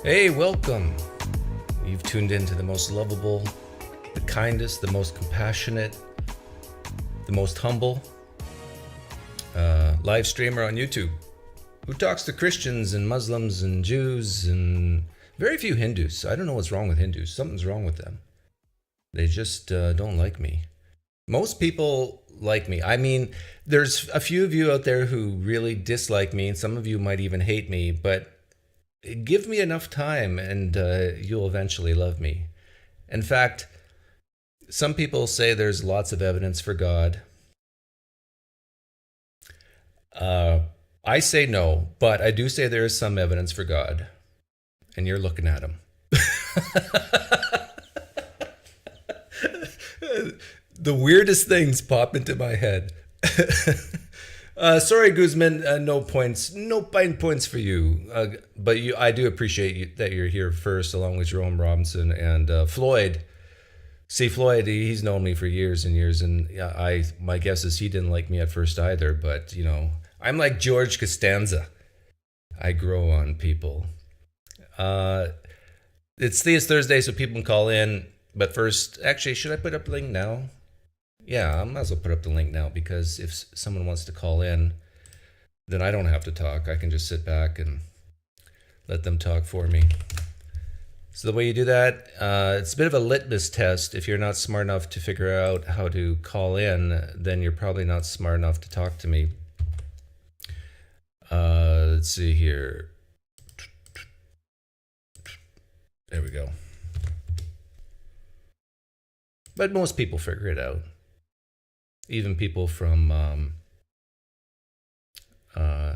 Hey, welcome. You've tuned in to the most lovable, the kindest, the most compassionate, the most humble live streamer on YouTube who talks to Christians and Muslims and Jews and very few Hindus. I don't know what's wrong with Hindus. Something's wrong with them. They just don't like me. Most people like me. I mean, there's a few of you out there who really dislike me, and some of you might even hate me, but give me enough time and you'll eventually love me. In fact, some people say there's lots of evidence for God. I say no, but I do say there is some evidence for God. And you're looking at him. The weirdest things pop into my head. Sorry, Guzman, no points. No fine points for you. But I do appreciate that you're here first, along with Jerome Robinson and Floyd. See, Floyd, he's known me for years and years, and my guess is he didn't like me at first either. But you know, I'm like George Costanza. I grow on people. It's Theist Thursday, so people can call in. But first, actually, should I put up the link now? Yeah, I might as well put up the link now, because if someone wants to call in, then I don't have to talk. I can just sit back and let them talk for me. So the way you do that, it's a bit of a litmus test. If you're not smart enough to figure out how to call in, then you're probably not smart enough to talk to me. Let's see here. There we go. But most people figure it out. Even people from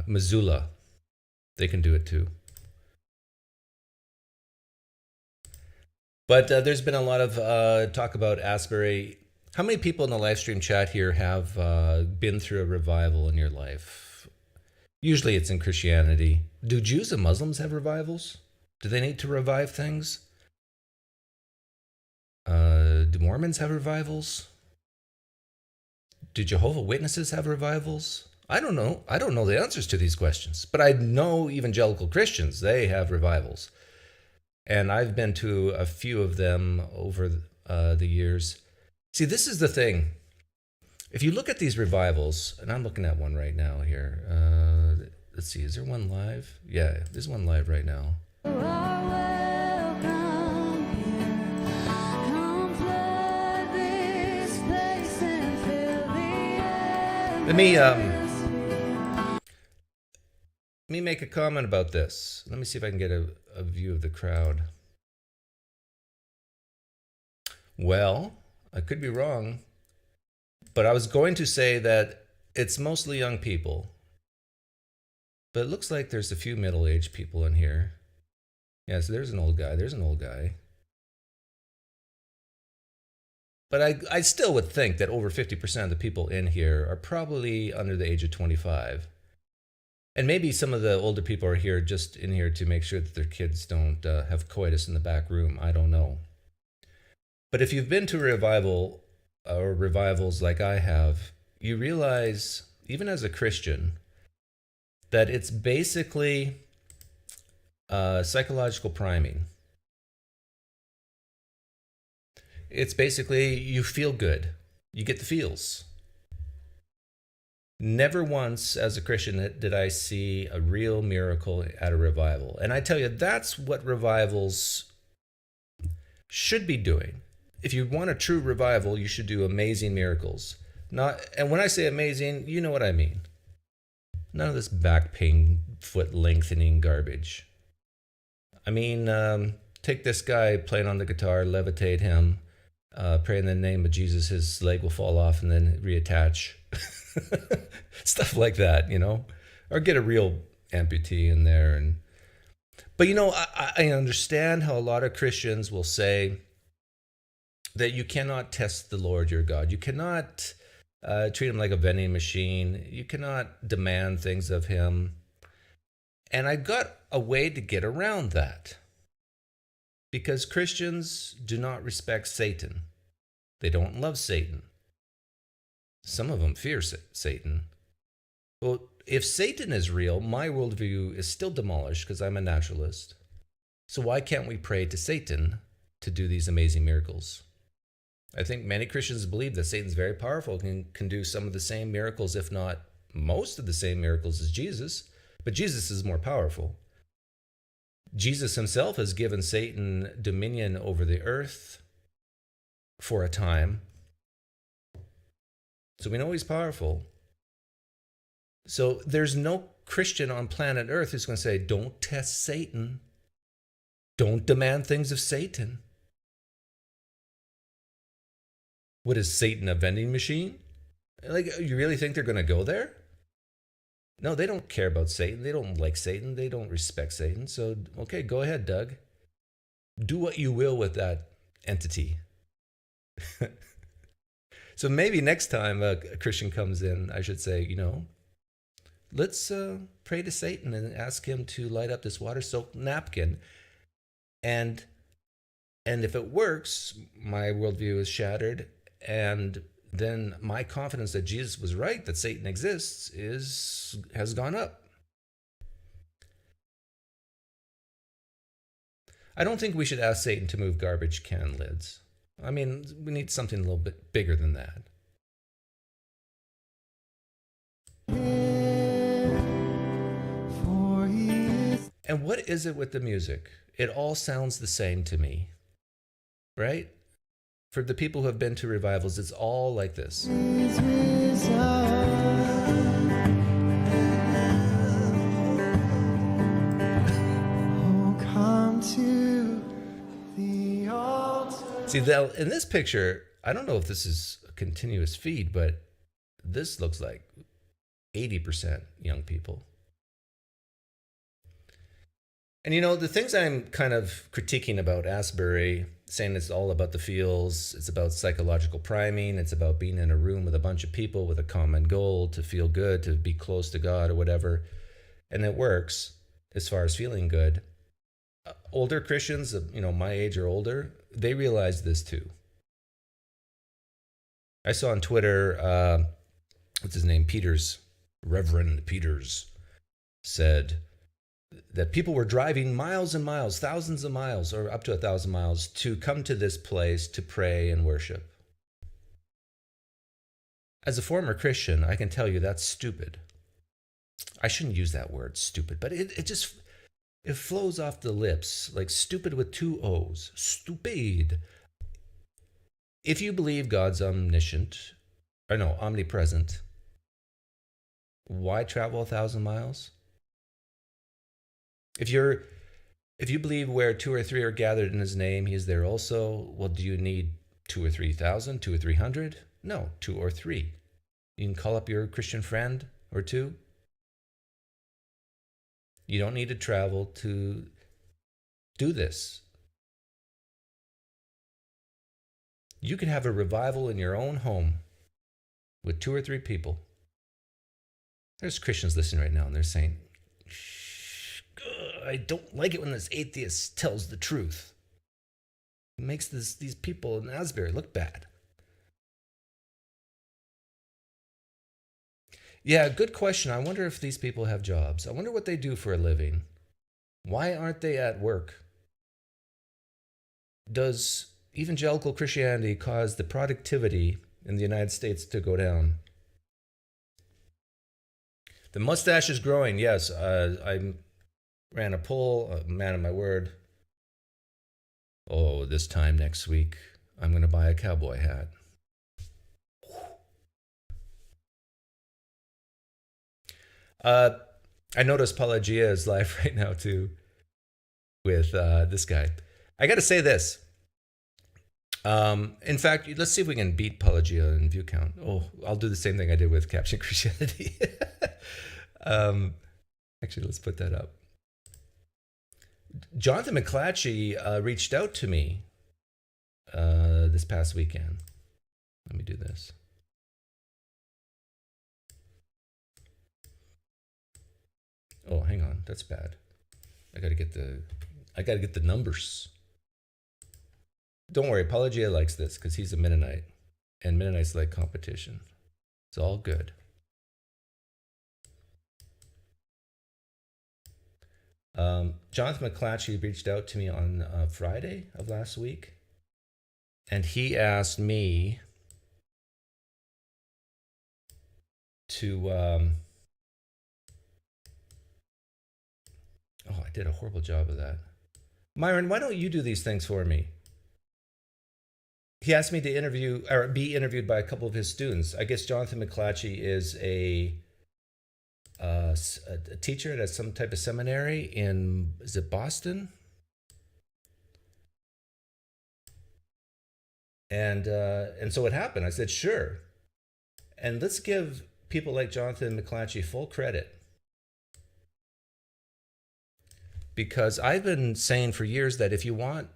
Missoula, they can do it too. But there's been a lot of talk about Asbury. How many people in the live stream chat here have been through a revival in your life? Usually it's in Christianity. Do Jews and Muslims have revivals? Do they need to revive things? Do Mormons have revivals? Do Jehovah's Witnesses have revivals? I don't know. I don't know the answers to these questions. But I know evangelical Christians, they have revivals. And I've been to a few of them over the years. See, this is the thing. If you look at these revivals, and I'm looking at one right now here. Let's see, is there one live? Yeah, there's one live right now. Let me make a comment about this. Let me see if I can get a view of the crowd. Well, I could be wrong, but I was going to say that it's mostly young people. But it looks like there's a few middle-aged people in here. Yeah, so there's an old guy. There's an old guy. But I still would think that over 50% of the people in here are probably under the age of 25. And maybe some of the older people are here just in here to make sure that their kids don't have coitus in the back room. I don't know. But if you've been to a revival or revivals like I have, you realize, even as a Christian, that it's basically psychological priming. It's basically, you feel good. You get the feels. Never once as a Christian did I see a real miracle at a revival. And I tell you, that's what revivals should be doing. If you want a true revival, you should do amazing miracles. And when I say amazing, you know what I mean. None of this back pain, foot lengthening garbage. I mean, take this guy playing on the guitar, levitate him, pray in the name of Jesus, his leg will fall off and then reattach. Stuff like that, you know, or get a real amputee in there. But you know, I understand how a lot of Christians will say that you cannot test the Lord your God. You cannot treat him like a vending machine. You cannot demand things of him. And I got a way to get around that. Because Christians do not respect Satan. They don't love Satan. Some of them fear Satan. Well, if Satan is real, my worldview is still demolished because I'm a naturalist. So why can't we pray to Satan to do these amazing miracles? I think many Christians believe that Satan's very powerful, can do some of the same miracles, if not most of the same miracles as Jesus, but Jesus is more powerful. Jesus himself has given Satan dominion over the earth for a time. So we know he's powerful. So there's no Christian on planet Earth who's going to say, don't test Satan. Don't demand things of Satan. What is Satan, a vending machine? Like, you really think they're going to go there? No, they don't care about Satan. They don't like Satan. They don't respect Satan. So, okay, go ahead, Doug. Do what you will with that entity. So maybe next time a Christian comes in, I should say, let's pray to Satan and ask him to light up this water-soaked napkin. And if it works, my worldview is shattered. And then my confidence that Jesus was right, that Satan exists, has gone up. I don't think we should ask Satan to move garbage can lids. I mean, we need something a little bit bigger than that. And what is it with the music? It all sounds the same to me, right? For the people who have been to revivals, it's all like this. See, in this picture, I don't know if this is a continuous feed, but this looks like 80% young people. And the things I'm kind of critiquing about Asbury, saying it's all about the feels, it's about psychological priming, it's about being in a room with a bunch of people with a common goal to feel good, to be close to God or whatever, and it works as far as feeling good. Older Christians, my age or older, they realize this too. I saw on Twitter, what's his name, Reverend Peters, said that people were driving miles and miles, thousands of miles, or up to 1,000 miles, to come to this place to pray and worship. As a former Christian, I can tell you that's stupid. I shouldn't use that word, stupid, but it flows off the lips like stupid with 2 O's. Stupid. If you believe God's omniscient, omnipresent, why travel 1,000 miles? If you believe where 2 or 3 are gathered in his name, he is there also. Well, do you need 2 or 3,000, 2 or 300? No, 2 or 3. You can call up your Christian friend or 2. You don't need to travel to do this. You could have a revival in your own home with 2 or 3 people. There's Christians listening right now, and they're saying, I don't like it when this atheist tells the truth. It makes these people in Asbury look bad. Yeah, good question. I wonder if these people have jobs. I wonder what they do for a living. Why aren't they at work? Does evangelical Christianity cause the productivity in the United States to go down? The mustache is growing, yes. I ran a poll, man of my word. Oh, this time next week, I'm going to buy a cowboy hat. I noticed Pelagia is live right now too with this guy. I got to say this. In fact, let's see if we can beat Pelagia in view count. Oh, I'll do the same thing I did with Caption Christianity. Actually, let's put that up. JonathanMcLatchie reached out to me this past weekend. Let me do this. Oh, hang on, that's bad. I gotta get the numbers. Don't worry, Pelagia likes this because he's a Mennonite, and Mennonites like competition. It's all good. Jonathan McLatchie reached out to me on Friday of last week, and he asked me to. Oh, I did a horrible job of that. Myron, why don't you do these things for me? He asked me to interview or be interviewed by a couple of his students. I guess Jonathan McLatchie is a teacher at some type of seminary in, is it Boston? And so it happened. I said, sure. And let's give people like Jonathan McLatchie full credit. Because I've been saying for years that if you want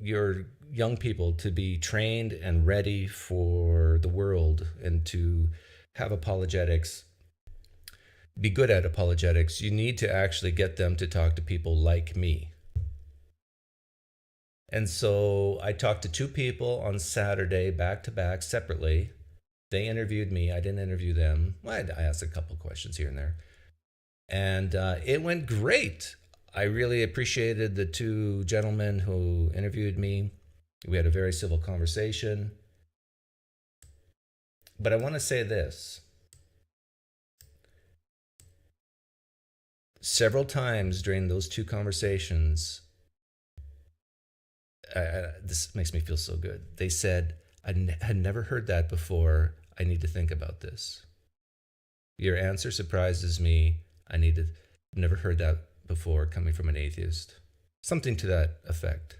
your young people to be trained and ready for the world and to have apologetics, be good at apologetics, you need to actually get them to talk to people like me. And so I talked to two people on Saturday back to back separately. They interviewed me. I didn't interview them. Well, I asked a couple questions here and there. And it went great. I really appreciated the two gentlemen who interviewed me. We had a very civil conversation. But I want to say this. Several times during those two conversations, this makes me feel so good. They said, I had never heard that before. I need to think about this. Your answer surprises me. Never heard that before coming from an atheist. Something to that effect.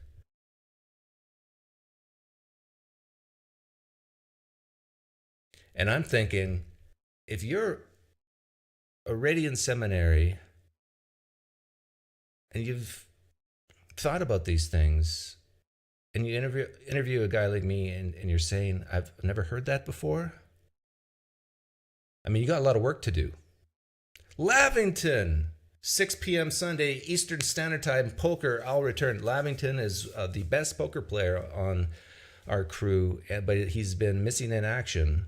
And I'm thinking, if you're already in seminary and you've thought about these things, and you interview a guy like me and you're saying, I've never heard that before. I mean, you got a lot of work to do. Lavington, 6 p.m. Sunday, Eastern Standard Time, poker, I'll return. Lavington is the best poker player on our crew, but he's been missing in action.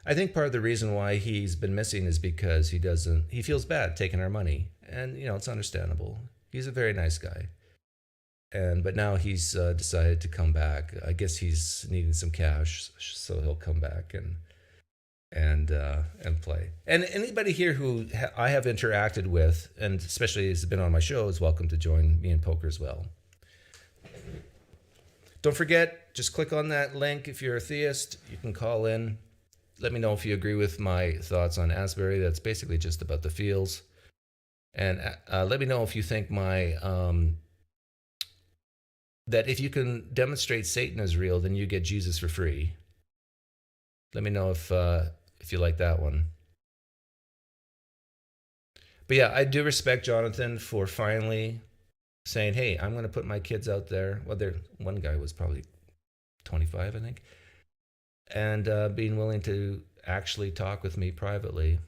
I think part of the reason why he's been missing is because he feels bad taking our money. And, it's understandable. He's a very nice guy. But now he's decided to come back. I guess he's needing some cash, so he'll come back and play. And anybody here who I have interacted with, and especially has been on my show, is welcome to join me in poker as well. Don't forget, just click on that link. If you're a theist, you can call in. Let me know if you agree with my thoughts on Asbury. That's basically just about the feels. And let me know if you think that if you can demonstrate Satan is real, then you get Jesus for free. Let me know if you like that one. But yeah, I do respect Jonathan for finally saying, hey, I'm going to put my kids out there. Well, one guy was probably 25, I think. And being willing to actually talk with me privately.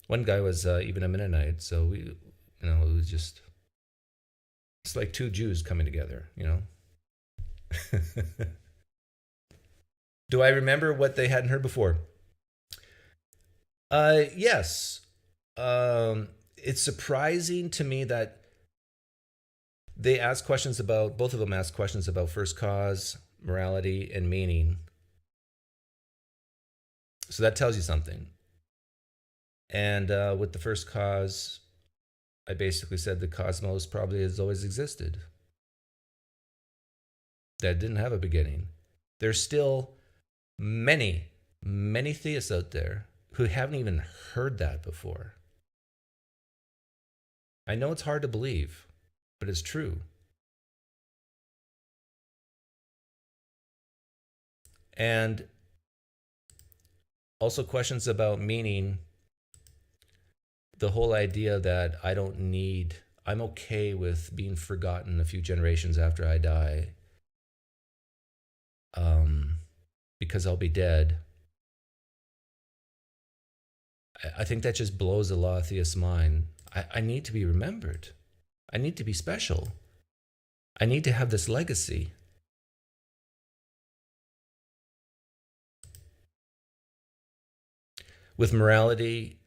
One guy was even a Mennonite, so it was just, it's like two Jews coming together, Do I remember what they hadn't heard before? Yes. It's surprising to me that both of them asked questions about first cause, morality, and meaning. So that tells you something. And with the first cause, I basically said the cosmos probably has always existed. That didn't have a beginning. There's still many, many theists out there who haven't even heard that before. I know it's hard to believe, but it's true. And also questions about meaning. The whole idea that I'm okay with being forgotten a few generations after I die, because I'll be dead. I think that just blows a lot of theists' mind. I need to be remembered. I need to be special. I need to have this legacy. With morality,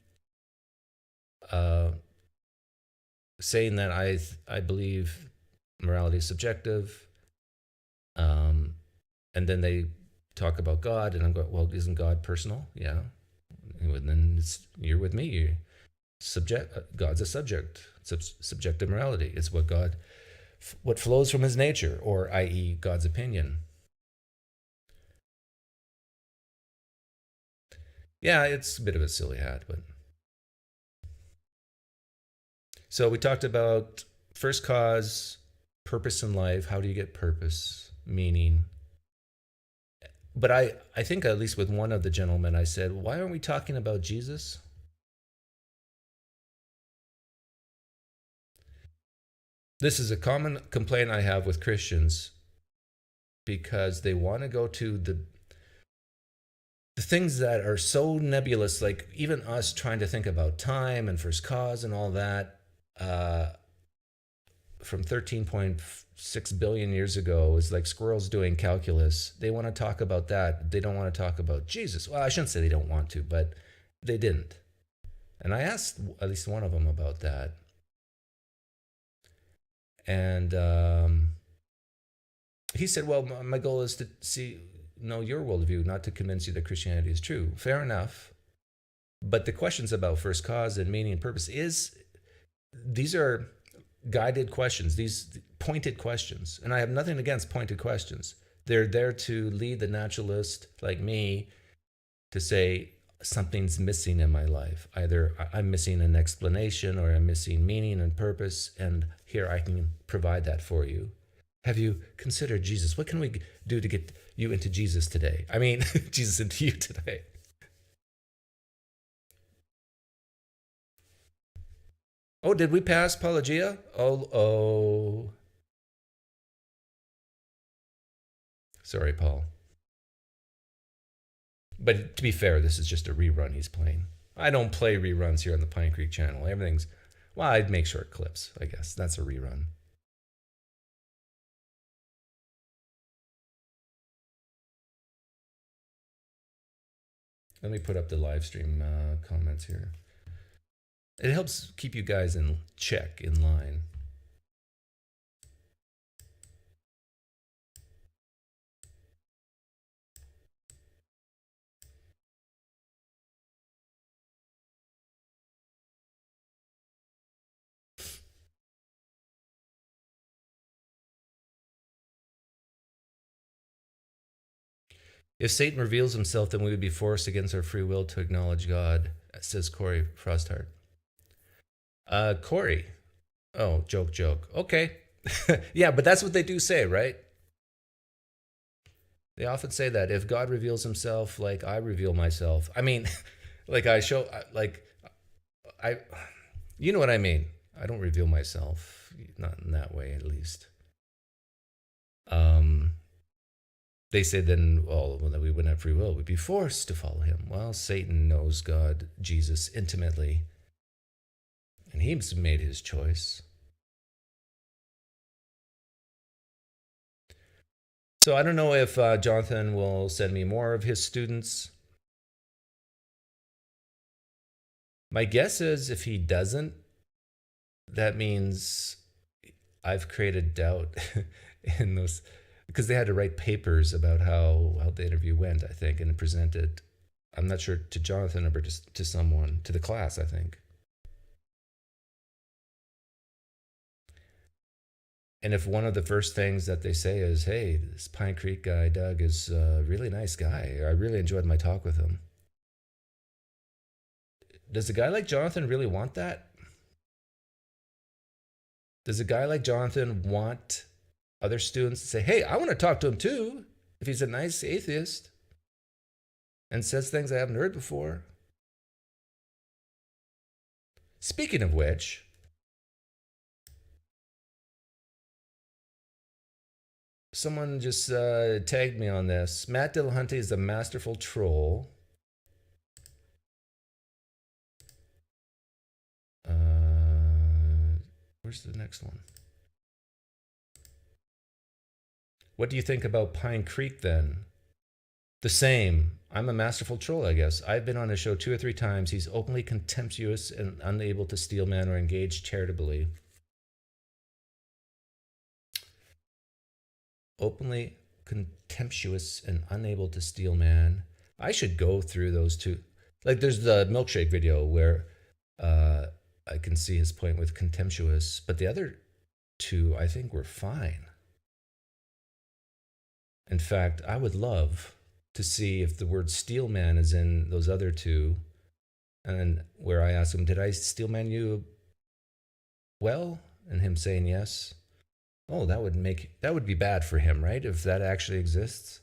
saying that I believe morality is subjective, and then they talk about God, and I'm going, well, isn't God personal? Yeah. And then you're with me. God's a subject. Subjective morality. It's what flows from his nature, or i.e., God's opinion. Yeah, it's a bit of a silly hat, but. So we talked about first cause, purpose in life. How do you get purpose, meaning? But I think, at least with one of the gentlemen, I said, why aren't we talking about Jesus? This is a common complaint I have with Christians, because they want to go to the things that are so nebulous, like even us trying to think about time and first cause and all that, from 13.6 billion years ago, is like squirrels doing calculus. They want to talk about that. They don't want to talk about Jesus. Well, I shouldn't say they don't want to, but they didn't. And I asked at least one of them about that. And he said, well, my goal is to know your worldview, not to convince you that Christianity is true. Fair enough. But the questions about first cause and meaning and purpose these are guided questions, these pointed questions. And I have nothing against pointed questions. They're there to lead the naturalist like me to say, something's missing in my life. Either I'm missing an explanation, or I'm missing meaning and purpose, and here I can provide that for you. Have you considered Jesus? What can we do to get you into Jesus today? I mean, Jesus into you today. Oh, did we pass Pelagia? Oh. Sorry, Paul. But to be fair, this is just a rerun he's playing. I don't play reruns here on the PineCreek channel. Well, I'd make short clips, I guess. That's a rerun. Let me put up the live stream comments here. It helps keep you guys in check, in line. If Satan reveals himself, then we would be forced against our free will to acknowledge God, says Corey Frosthart. Corey. Oh, joke. Okay. Yeah, but that's what they do say, right? They often say that if God reveals himself, like I reveal myself. I mean, like you know what I mean. I don't reveal myself, not in that way, at least. They say then, well, that we wouldn't have free will. We'd be forced to follow him. Well, Satan knows God, Jesus, intimately. And he's made his choice. So I don't know if Jonathan will send me more of his students. My guess is if he doesn't, that means I've created doubt in those, because they had to write papers about how the interview went, I think, and present it. I'm not sure, to Jonathan or to someone, to the class, I think. And if one of the first things that they say is, hey, this PineCreek guy, Doug, is a really nice guy. I really enjoyed my talk with him. Does a guy like Jonathan really want that? Does a guy like Jonathan want other students to say, hey, I want to talk to him too, if he's a nice atheist and says things I haven't heard before? Speaking of which, someone just tagged me on this. Matt Dillahunty is a masterful troll. Where's the next one? What do you think about PineCreek then? The same. I'm a masterful troll, I guess. I've been on his show 2 or 3 times. He's openly contemptuous and unable to steelman or engage charitably. openly contemptuous and unable to steal man. I should go through those two. Like there's the milkshake video where I can see his point with contemptuous, but the other two I think were fine. In fact, I would love to see if the word steel man is in those other two, and where I ask him, did I steel man you well? And him saying yes. Oh, that would be bad for him, right? If that actually exists.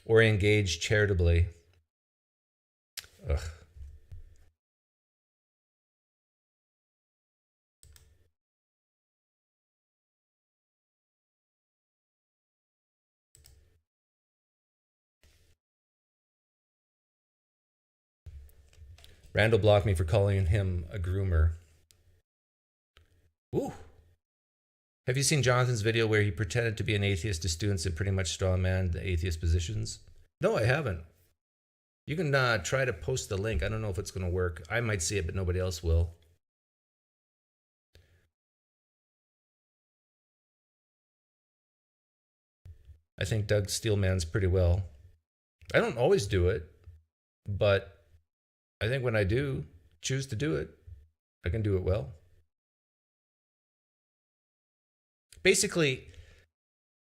Or engage charitably. Ugh. Randall blocked me for calling him a groomer. Ooh. Have you seen Jonathan's video where he pretended to be an atheist to students and pretty much strawmanned the atheist positions? No, I haven't. You can try to post the link. I don't know if it's going to work. I might see it, but nobody else will. I think Doug Steelman's pretty well. I don't always do it, but I think when I do choose to do it, I can do it well. Basically,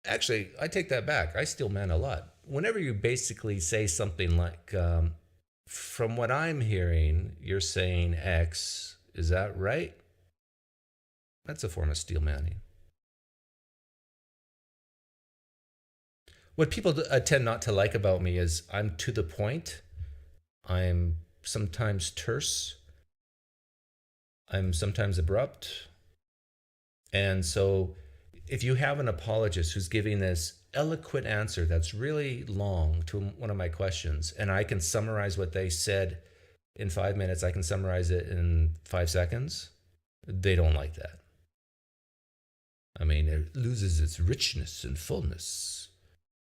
actually, I take that back. I steal man a lot. Whenever you basically say something like, from what I'm hearing, you're saying X, is that right? That's a form of steel manning. What people tend not to like about me is I'm to the point. I'm sometimes terse. I'm sometimes abrupt. And so if you have an apologist who's giving this eloquent answer that's really long to one of my questions, and I can summarize what they said in 5 minutes, I can summarize it in 5 seconds, they don't like that. I mean, it loses its richness and fullness.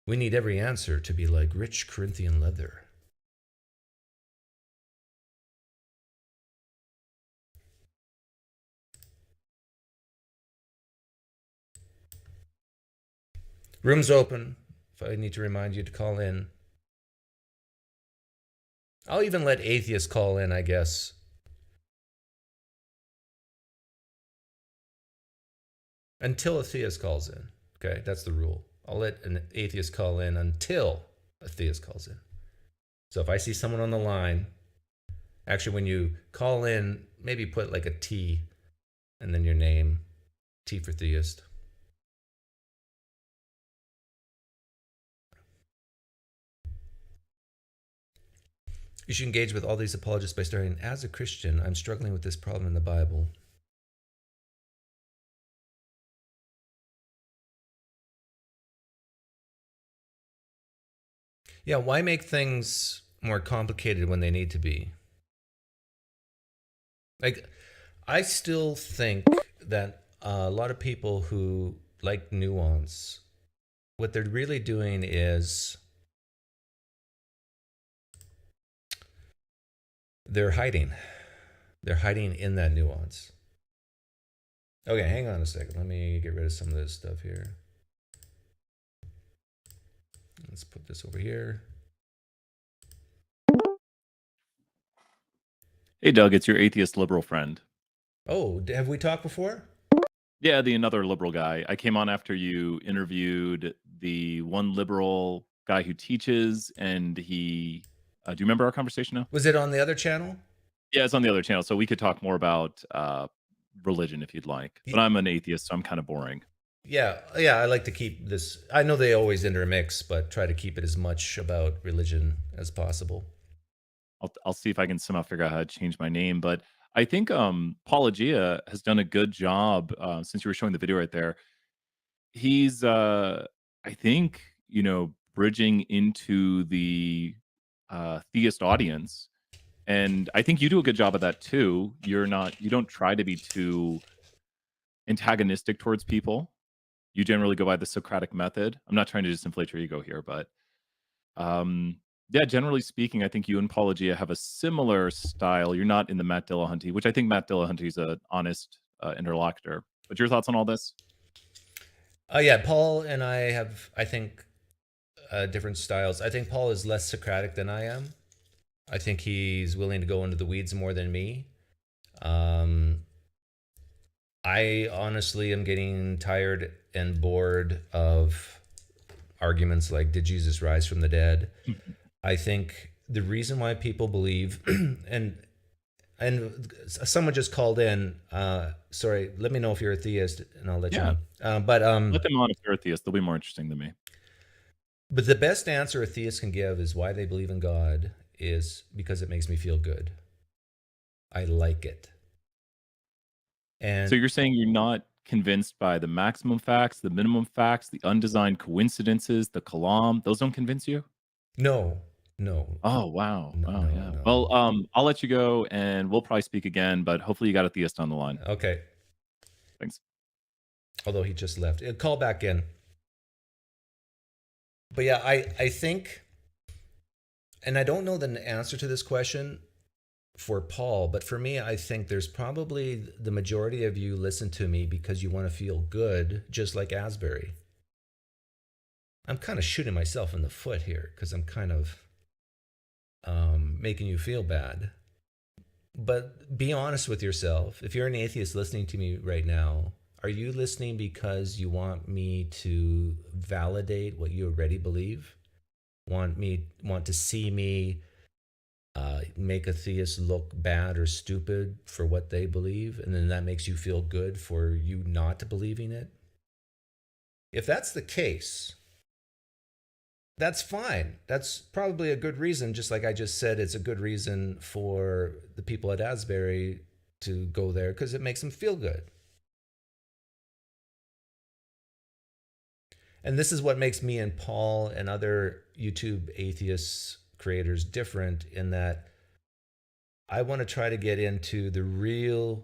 We need every answer to be like rich Corinthian leather. Room's open if I need to remind you to call in. I'll even let atheists call in, I guess. Until a theist calls in. Okay, that's the rule. I'll let an atheist call in until a theist calls in. So if I see someone on the line, actually when you call in, maybe put like a T and then your name, T for theist. You should engage with all these apologists by starting, as a Christian, I'm struggling with this problem in the Bible. Yeah, why make things more complicated when they need to be? Like, I still think that a lot of people who like nuance, what they're really doing is they're hiding. They're hiding in that nuance. Okay, hang on a second. Let me get rid of some of this stuff here. Let's put this over here. Hey, Doug, it's your atheist liberal friend. Oh, have we talked before? Yeah, the another liberal guy. I came on after you interviewed the one liberal guy who teaches, and he. Do you remember our conversation now? Was it on the other channel? Yeah, it's on the other channel, so we could talk more about religion if you'd like. But I'm an atheist, so I'm kind of boring. Yeah, I like to keep this. I know they always intermix, but try to keep it as much about religion as possible. I'll see if I can somehow figure out how to change my name. But I think Apologia has done a good job since you were showing the video right there. He's, I think, bridging into the theist audience. And I think you do a good job of that too. You don't try to be too antagonistic towards people. You generally go by the Socratic method. I'm not trying to disinflate your ego here, but yeah, generally speaking, I think you and Paulogia have a similar style. You're not in the Matt Dillahunty, which I think Matt Dillahunty is an honest interlocutor. But your thoughts on all this? Yeah, Paul and I have, I think, different styles. I think Paul is less Socratic than I am. I think he's willing to go into the weeds more than me. Um, I honestly am getting tired and bored of arguments like, did Jesus rise from the dead? I think the reason why people believe, and someone just called in. Sorry, let me know if you're a theist, and I'll let you Yeah, know. But let them on if they're atheists. They'll be more interesting than me. but the best answer a theist can give is why they believe in God is because it makes me feel good. I like it. So And you're saying you're not convinced by the maximum facts, the minimum facts, the undesigned coincidences, the kalam. Those don't convince you? no, no, Oh, wow. no, Wow, no, yeah. no. Well, I'll let you go, and we'll probably speak again, but hopefully you got a theist on the line. Okay. Thanks. Although he just left. Call back in. But yeah, I think, and I don't know the answer to this question for Paul, but for me, I think there's probably the majority of you listen to me because you want to feel good, just like Asbury. I'm kind of shooting myself in the foot here because I'm kind of making you feel bad. But be honest with yourself. If you're an atheist listening to me right now, are you listening because you want me to validate what you already believe? Want to see me make a theist look bad or stupid for what they believe, and then that makes you feel good for you not believing it? If that's the case, that's fine. That's probably a good reason, just like I just said, it's a good reason for the people at Asbury to go there because it makes them feel good. And this is what makes me and Paul and other YouTube atheists creators different in that I want to try to get into the real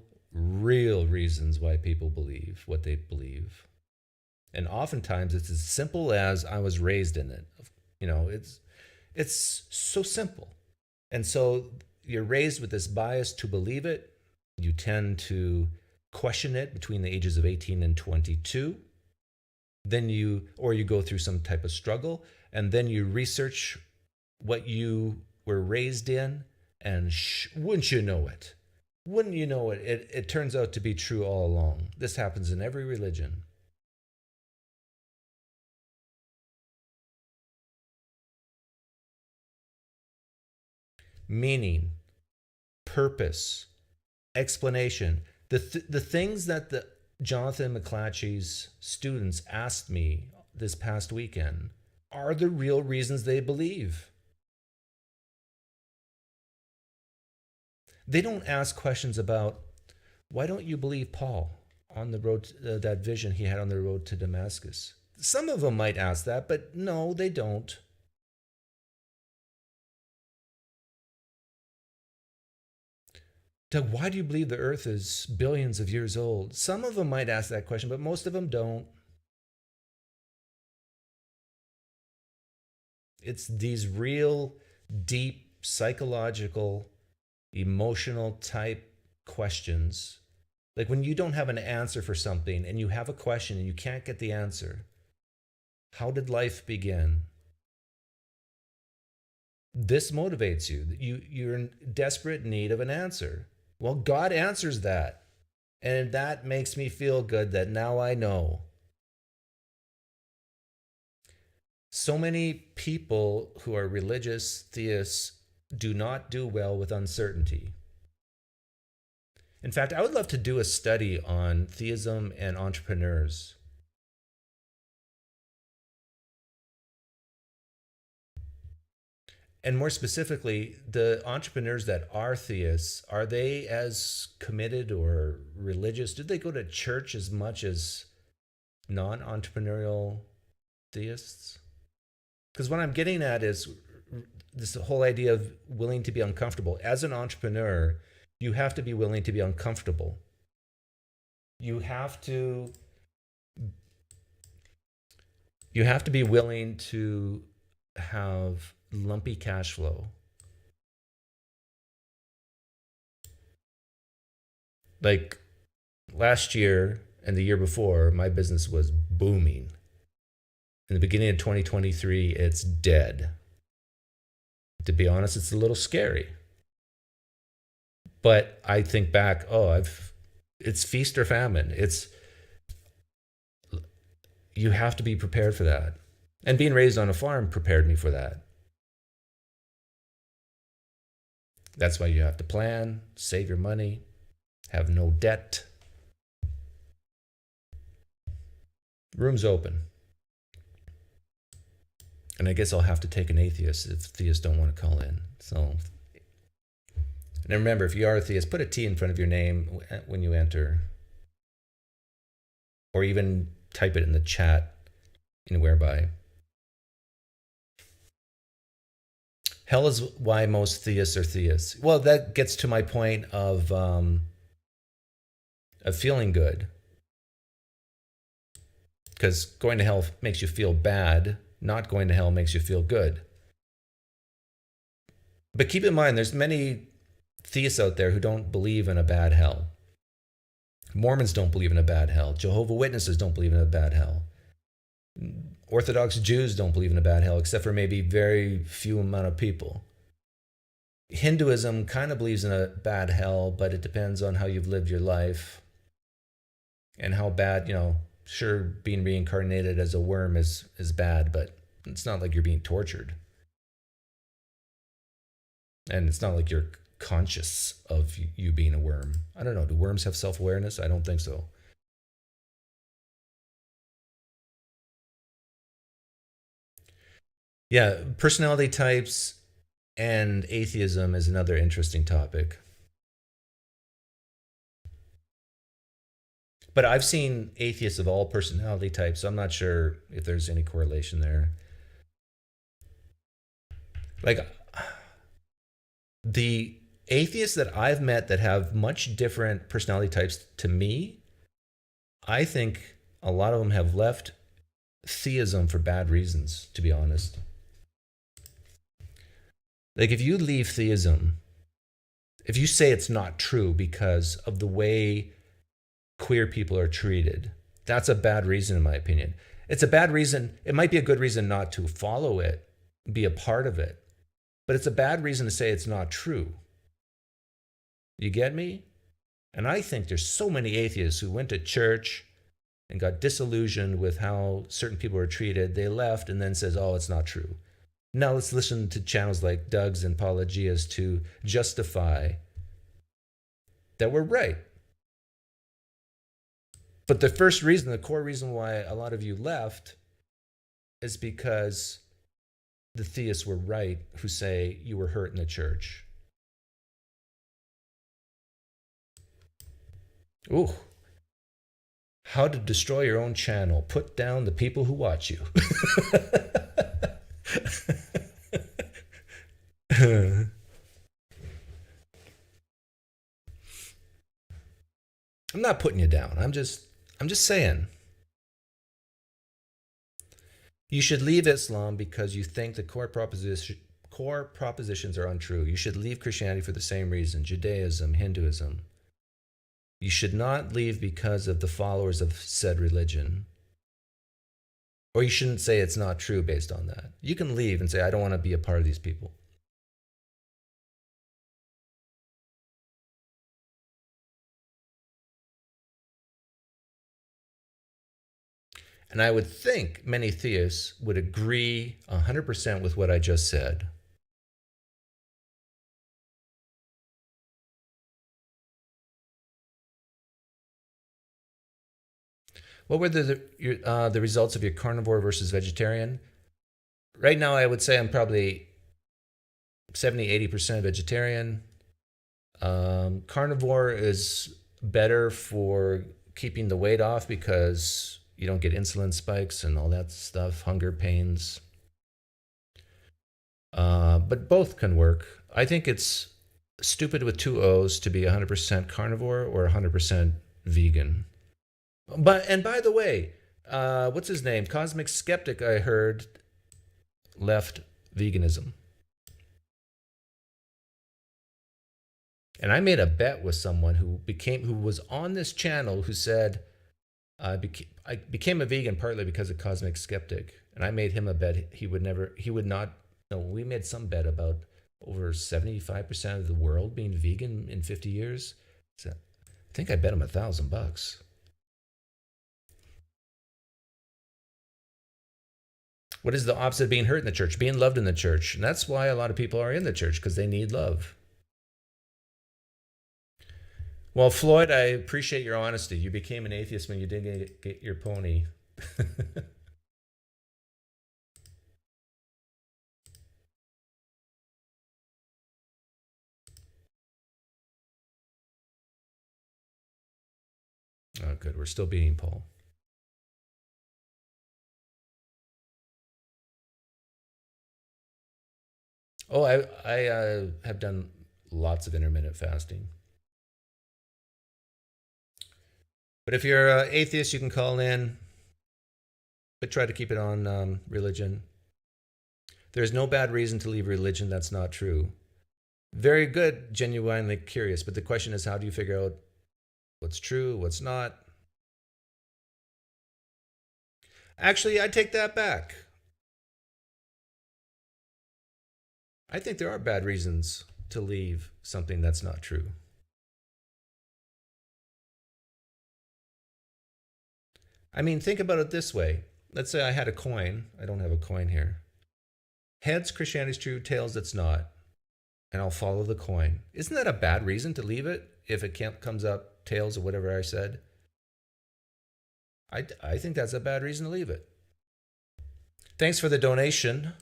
reasons why people believe what they believe. And oftentimes it's as simple as I was raised in it. You know, it's so simple. And so you're raised with this bias to believe it. You tend to question it between the ages of 18 and 22. Then you go through some type of struggle, and then you research what you were raised in, and wouldn't you know it? Wouldn't you know it? It turns out to be true all along. This happens in every religion. Meaning, purpose, explanation. The things that the Jonathan McLatchie's students asked me this past weekend are the real reasons they believe. They don't ask questions about why don't you believe Paul on the road to, that vision he had on the road to Damascus. Some of them might ask that, but no, they don't. Doug, why do you believe the earth is billions of years old? Some of them might ask that question, but most of them don't. It's these real, deep, psychological, emotional type questions. Like when you don't have an answer for something and you have a question and you can't get the answer. How did life begin? This motivates you. You're in desperate need of an answer. Well, God answers that. And that makes me feel good that now I know. So many people who are religious theists do not do well with uncertainty. In fact, I would love to do a study on theism and entrepreneurs. And more specifically, the entrepreneurs that are theists, are they as committed or religious? Do they go to church as much as non entrepreneurial theists? Because what I'm getting at is this whole idea of willing to be uncomfortable. As an entrepreneur, you have to be willing to be uncomfortable. You have to be willing to have lumpy cash flow. Like last year, and the year before, my business was booming. In the beginning of 2023, it's dead. To be honest, it's a little scary. But I think back, it's feast or famine. You have to be prepared for that. And being raised on a farm prepared me for that. That's why you have to plan, save your money, have no debt. Room's open. And I guess I'll have to take an atheist if theists don't want to call in. So, and remember, if you are a theist, put a T in front of your name when you enter. Or even type it in the chat, whereby. Hell is why most theists are theists. Well, that gets to my point of feeling good. Because going to hell makes you feel bad. Not going to hell makes you feel good. But keep in mind, there's many theists out there who don't believe in a bad hell. Mormons don't believe in a bad hell. Jehovah's Witnesses don't believe in a bad hell. Orthodox Jews don't believe in a bad hell, except for maybe very few amount of people. Hinduism kind of believes in a bad hell, but it depends on how you've lived your life and how bad, sure, being reincarnated as a worm is bad, but it's not like you're being tortured. And it's not like you're conscious of you being a worm. I don't know. Do worms have self-awareness? I don't think so. Yeah, personality types and atheism is another interesting topic. But I've seen atheists of all personality types, so I'm not sure if there's any correlation there. Like, the atheists that I've met that have much different personality types to me, I think a lot of them have left theism for bad reasons, to be honest. Like, if you leave theism, if you say it's not true because of the way queer people are treated, that's a bad reason, in my opinion. It's a bad reason. It might be a good reason not to follow it, be a part of it, but it's a bad reason to say it's not true. You get me? And I think there's so many atheists who went to church and got disillusioned with how certain people were treated. They left and then says, oh, it's not true. Now let's listen to channels like Doug's and Apologias to justify that we're right. But the first reason, the core reason why a lot of you left is because the theists were right who say you were hurt in the church. Ooh. How to destroy your own channel. Put down the people who watch you. I'm not putting you down. I'm just saying. You should leave Islam because you think the core propositions are untrue. You should leave Christianity for the same reason. Judaism, Hinduism. You should not leave because of the followers of said religion. Or you shouldn't say it's not true based on that. You can leave and say, I don't want to be a part of these people. And I would think many theists would agree 100% with what I just said. What were the results of your carnivore versus vegetarian? Right now, I would say I'm probably 70-80% vegetarian. Carnivore is better for keeping the weight off because you don't get insulin spikes and all that stuff, hunger pains. But both can work. I think it's stupid with two O's to be 100% carnivore or 100% vegan. And by the way, what's his name? Cosmic Skeptic, I heard, left veganism. And I made a bet with someone who was on this channel who said, I became a vegan partly because of Cosmic Skeptic, and I made him a bet he would not. No, we made some bet about over 75% of the world being vegan in 50 years. So I think I bet him $1,000. What is the opposite of being hurt in the church? Being loved in the church. And that's why a lot of people are in the church, because they need love. Well, Floyd, I appreciate your honesty. You became an atheist when you didn't get your pony. Oh, good. We're still beating Paul. Oh, I have done lots of intermittent fasting. But if you're an atheist, you can call in, but try to keep it on religion. There's no bad reason to leave religion. That's not true. Very good, genuinely curious. But the question is, how do you figure out what's true, what's not? Actually, I take that back. I think there are bad reasons to leave something that's not true. I mean, think about it this way. Let's say I had a coin. I don't have a coin here. Heads, Christianity's true. Tails, it's not. And I'll follow the coin. Isn't that a bad reason to leave it if it comes up tails or whatever I said? I think that's a bad reason to leave it. Thanks for the donation,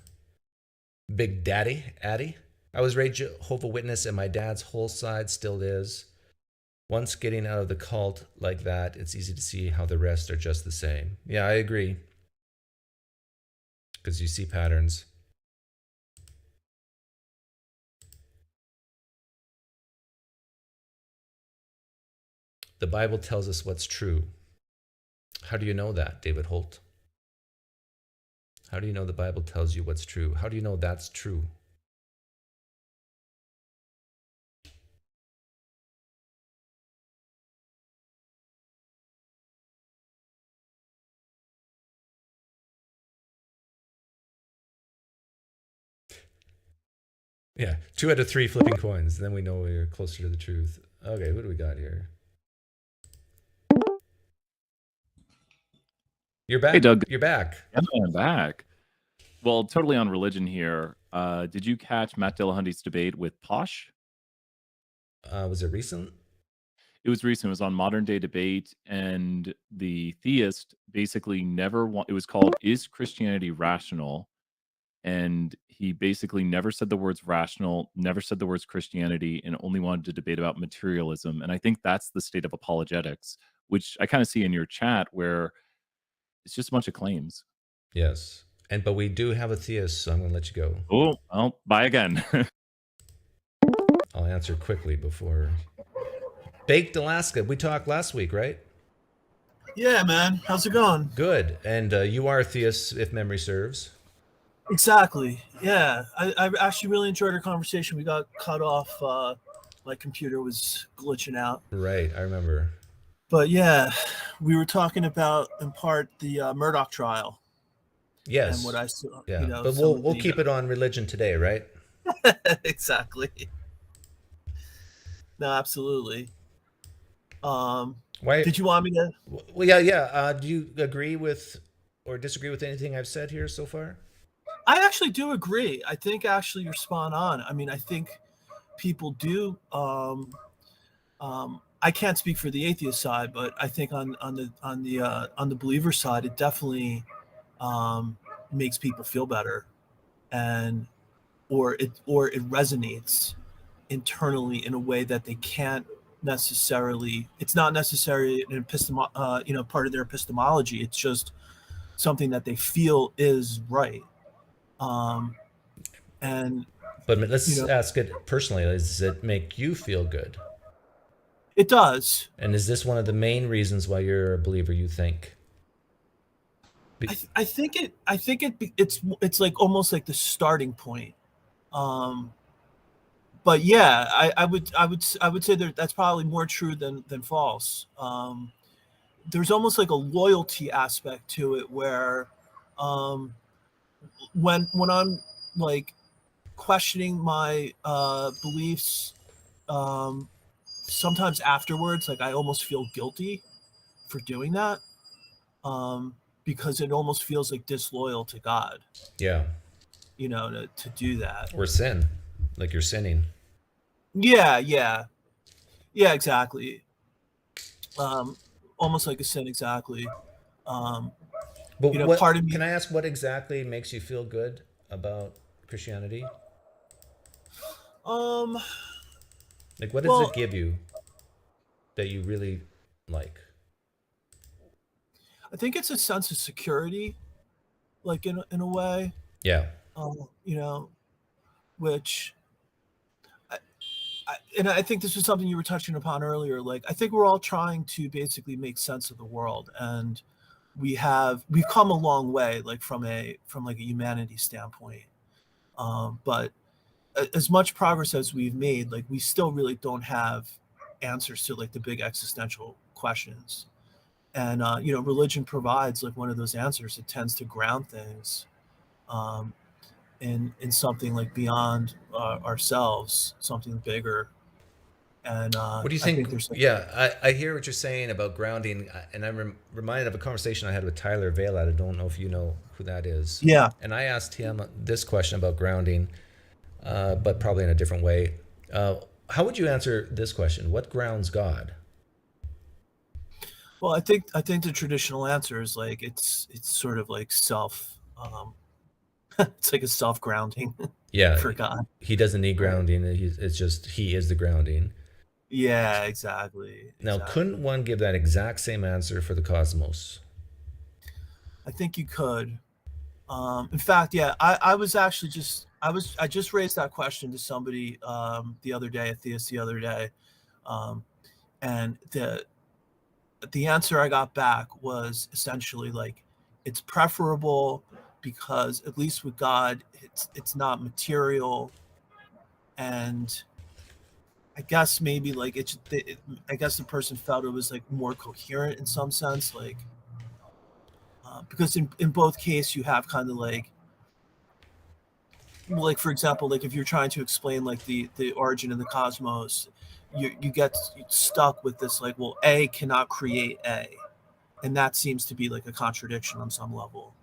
Big Daddy, Addy. I was raised Jehovah's Witness, and my dad's whole side still is. Once getting out of the cult like that, it's easy to see how the rest are just the same. Yeah, I agree. Because you see patterns. The Bible tells us what's true. How do you know that, David Holt? How do you know the Bible tells you what's true? How do you know that's true? Yeah, 2 out of 3 flipping coins. Then we know we're closer to the truth. Okay, what do we got here? You're back. Hey, Doug. You're back. Yeah, I'm back. Well, totally on religion here. Did you catch Matt Dillahunty's debate with Posh? Was it recent? It was recent. It was on Modern Day Debate, and the theist basically it was called "Is Christianity Rational?" And he basically never said the words rational, never said the words Christianity, and only wanted to debate about materialism. And I think that's the state of apologetics, which I kind of see in your chat, where it's just a bunch of claims. Yes. But we do have a theist, so I'm going to let you go. Oh, well, bye again. I'll answer quickly before. Baked Alaska. We talked last week, right? Yeah, man. How's it going? Good. And you are a theist, if memory serves. Exactly. Yeah. I actually really enjoyed our conversation. We got cut off. My computer was glitching out. Right. I remember. But yeah, we were talking about, in part, the Murdoch trial. Yes. And what I saw. Yeah. But we'll keep it on religion today, right? Exactly. No, absolutely. Why did you want me to? Well, yeah. Do you agree with or disagree with anything I've said here so far? I actually do agree. I think actually you're spot on. I mean, I think people do. I can't speak for the atheist side, but I think on the believer side, it definitely makes people feel better, or it resonates internally in a way that they can't necessarily. It's not necessarily an part of their epistemology. It's just something that they feel is right. But let's ask it personally. Does it make you feel good? It does. And is this one of the main reasons why you're a believer, you think? I think it's like almost like the starting point. But yeah, I would say that's probably more true than false. there's almost like a loyalty aspect to it where when I'm like questioning my beliefs, sometimes afterwards, like I almost feel guilty for doing that, because it almost feels like disloyal to God, Yeah. to do that. Or sin, like you're sinning. Yeah, exactly. Almost like a sin, exactly. But Part of me, can I ask what exactly makes you feel good about Christianity? Like, what does well, it give you that you really like? I think it's a sense of security, like in a way, Yeah. which and I think this was something you were touching upon earlier. Like, I think we're all trying to basically make sense of the world, and we've come a long way, like from like a humanity standpoint. But as much progress as we've made, like we still really don't have answers to like the big existential questions. And religion provides like one of those answers. It tends to ground things in something like beyond ourselves, something bigger. And What do you I think? think there's like, Yeah, I hear what you're saying about grounding, and I'm reminded of a conversation I had with Tyler Vale. I don't know if you know who that is. yeah. And I asked him this question about grounding, but probably in a different way. How would you answer this question? What grounds God? Well, I think the traditional answer is like it's sort of like it's like a self grounding Yeah, for God. he doesn't need Right. grounding. It's just he is the grounding. Yeah, exactly. Now, couldn't one give that exact same answer for the cosmos? I think you could. In fact, yeah, I was actually I just raised that question to somebody the other day, a theist the other day, and the answer I got back was essentially like it's preferable because at least with God, it's not material, and I guess maybe like I guess the person felt it was like more coherent in some sense, like because in both cases you have kind of like for example, like if you're trying to explain like the origin of the cosmos, you get stuck with this like, well, A cannot create A, and that seems to be like a contradiction on some level.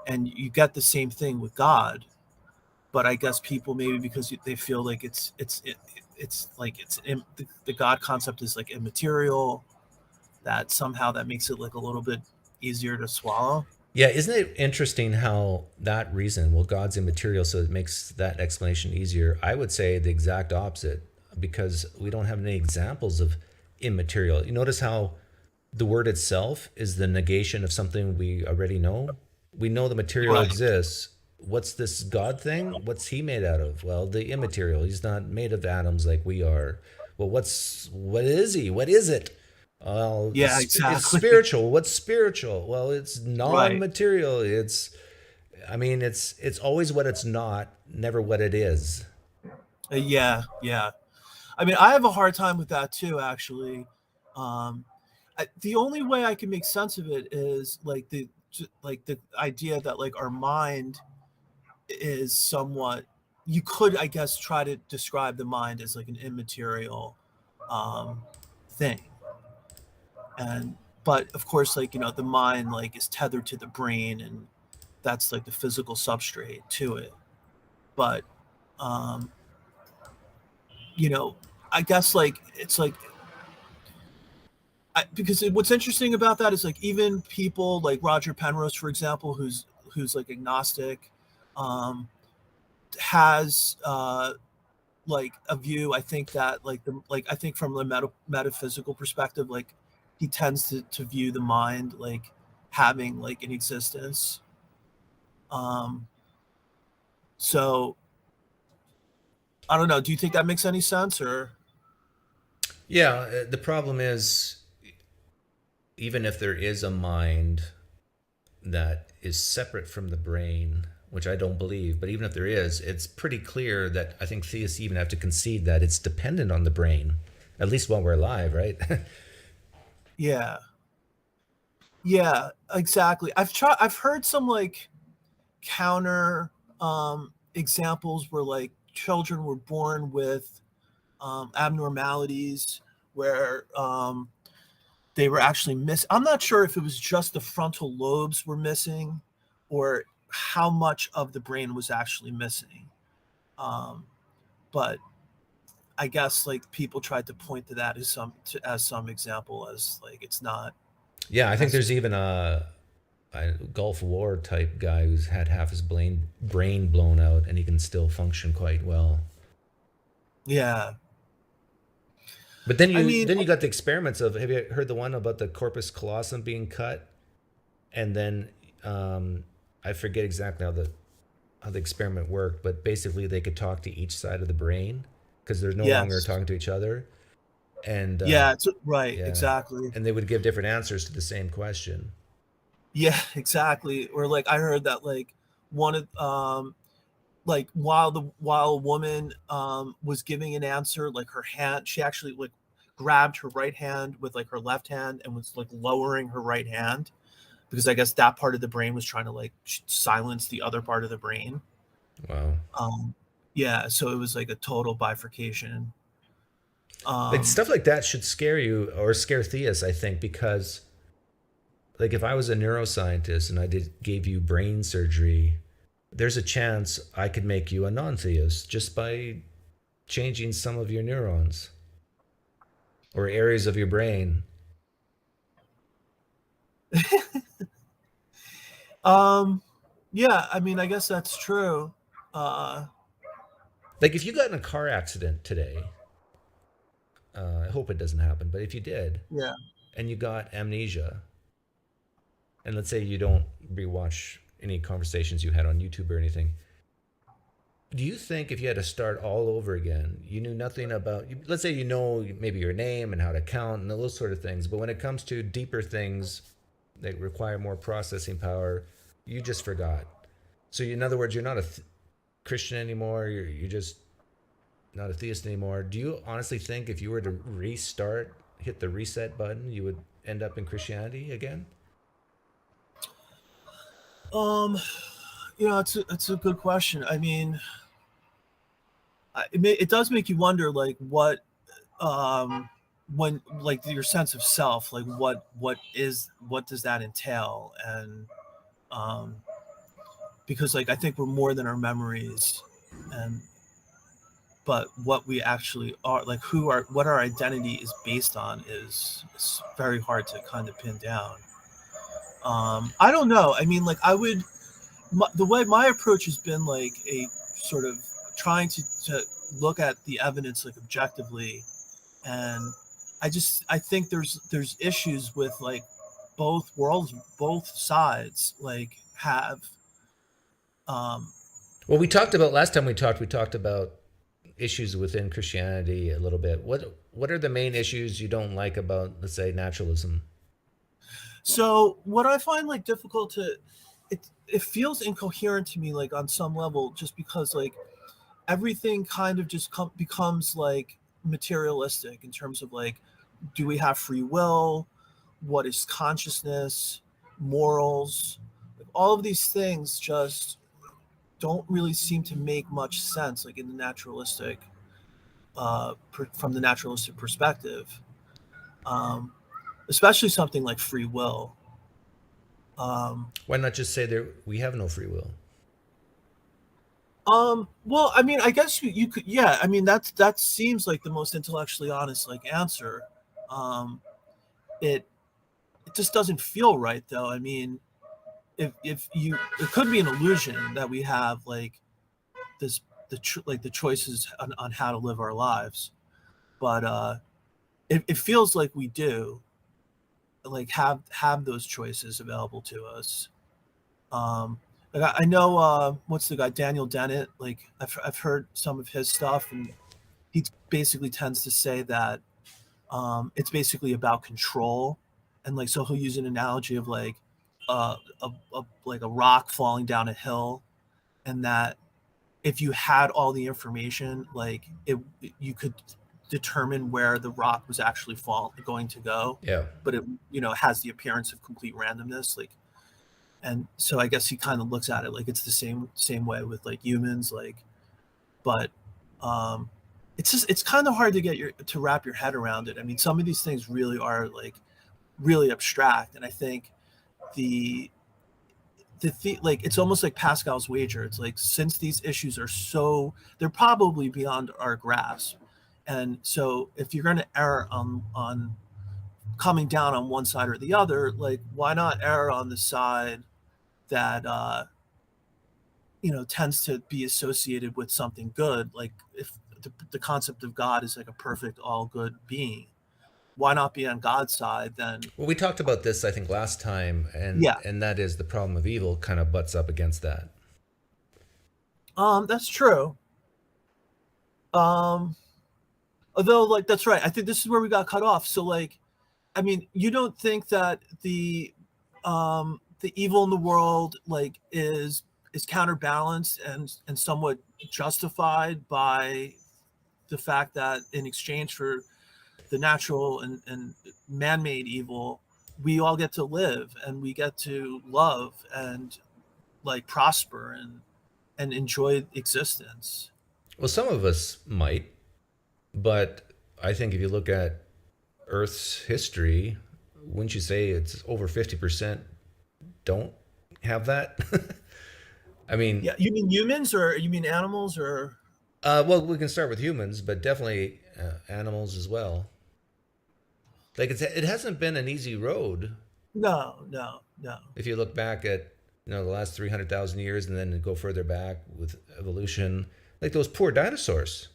And you get the same thing with God, but I guess people maybe because they feel like it's like the God concept is like immaterial, that somehow that makes it like a little bit easier to swallow. Yeah, isn't it interesting how that reason, well, God's immaterial, so it makes that explanation easier? I would say the exact opposite, because we don't have any examples of immaterial. You notice how the word itself is the negation of something we already know? We know the material Right. exists. What's this God thing? What's he made out of? Well, the immaterial. He's not made of atoms like we are. Well, what is he? What is it? Well, Yeah, it's exactly. spiritual. What's spiritual? Well, it's Right. non-material. I mean, it's always what it's not, never what it is. Yeah. I mean, I have a hard time with that too, actually. Um, the only way I can make sense of it is like the idea that like our mind is somewhat. You could, I guess, try to describe the mind as like an immaterial thing, and but of course, like the mind like is tethered to the brain, and that's like the physical substrate to it. But um, I guess like it's like because what's interesting about that is like even people like Roger Penrose, for example, who's like agnostic, um, has like a view. I think that I think from the metaphysical perspective, like he tends to view the mind like having like an existence. Um, so I don't know. Do you think that makes any sense or? Yeah, the problem is, even if there is a mind that is separate from the brain, which I don't believe, but even if there is, it's pretty clear that I think theists even have to concede that it's dependent on the brain, at least while we're alive, right? Yeah. Yeah, exactly. I've heard some like counter examples where like children were born with abnormalities where they were actually I'm not sure if it was just the frontal lobes were missing or how much of the brain was actually missing. But I guess like people tried to point to that as some example as like it's not Yeah, I think there's necessary. even a Gulf War type guy who's had half his brain blown out and he can still function quite well. Yeah. But then I you mean, then you got the experiments of, have you heard the one about the corpus callosum being cut and then I forget exactly how the experiment worked, but basically they could talk to each side of the brain because they're no longer yes. talking to each other, and Yeah, right, yeah, exactly. and they would give different answers to the same question. Yeah, exactly. Or like I heard that like one of like while a woman was giving an answer, like her hand, she actually like grabbed her right hand with like her left hand and was like lowering her right hand because I guess that part of the brain was trying to like silence the other part of the brain. Wow. Um, yeah, so it was like a total bifurcation. Like Um, stuff like that should scare you or scare theists, I think, because like if I was a neuroscientist and I gave you brain surgery, there's a chance I could make you a non-theist just by changing some of your neurons or areas of your brain. um, yeah, I mean, I guess that's true. Uh, Like if you got in a car accident today, I hope it doesn't happen, but if you did yeah. and you got amnesia, and let's say you don't rewatch any conversations you had on YouTube or anything, do you think if you had to start all over again, you knew nothing about, let's say you know maybe your name and how to count and those sort of things, but when it comes to deeper things that require more processing power, you just forgot. So in other words, you're not a Christian anymore. You're just not a theist anymore. Do you honestly think if you were to restart, hit the reset button, you would end up in Christianity again? Um, it's a good question. I mean, it does make you wonder, like um, when like your sense of self, like what does that entail, and um, because like I think we're more than our memories, and but what we actually are, like what our identity is based on, is very hard to kind of pin down. I don't know. I mean, like the way my approach has been like a sort of trying to look at the evidence like objectively, and I think there's issues with like both worlds, both sides like have um Well, we talked about last time we talked about issues within Christianity a little bit. What are the main issues you don't like about, let's say, naturalism? so what I find like difficult to it feels incoherent to me like on some level just because like everything kind of just becomes like materialistic in terms of like do we have free will, what is consciousness, morals, like, all of these things just don't really seem to make much sense like in the naturalistic from the naturalistic perspective, um, especially something like free will. um, Why not just say there we have no free will? well, I mean, I guess you could, yeah. I mean, that seems like the most intellectually honest like answer. Um, it it just doesn't feel right though. I mean, if you, it could be an illusion that we have like this like the choices on how to live our lives, but it feels like we do like have those choices available to us. Like I know what's the guy Daniel Dennett. Like I've heard some of his stuff, and he basically tends to say that it's basically about control, and like so he'll use an analogy of like like a rock falling down a hill, and that if you had all the information, like you could determine where the rock was actually going to go. Yeah. But it, has the appearance of complete randomness. Like, and so I guess he kind of looks at it like it's the same way with like humans. Like, but it's kind of hard to wrap your head around it. I mean, some of these things really are like really abstract, and I think like it's almost like Pascal's wager. It's like, since these issues are they're probably beyond our grasp, and so if you're going to err on coming down on one side or the other, like, why not err on the side that tends to be associated with something good? Like, if the concept of God is like a perfect all good being, why not be on God's side then? Well, we talked about this, I think, last time, and Yeah. and that is the problem of evil kind of butts up against that. That's true. Although, like, that's right. I think this is where we got cut off. So, like, I mean, you don't think that the evil in the world, like, is counterbalanced and somewhat justified by the fact that in exchange for the natural and man-made evil, we all get to live and we get to love and like prosper and enjoy existence. Well, some of us might, but I think if you look at Earth's history, wouldn't you say it's over 50% don't have that? I mean, Yeah, you mean humans or you mean animals or? well, we can start with humans, but definitely animals as well. Like, it hasn't been an easy road. No. If you look back at the last 300,000 years, and then go further back with evolution, like those poor dinosaurs.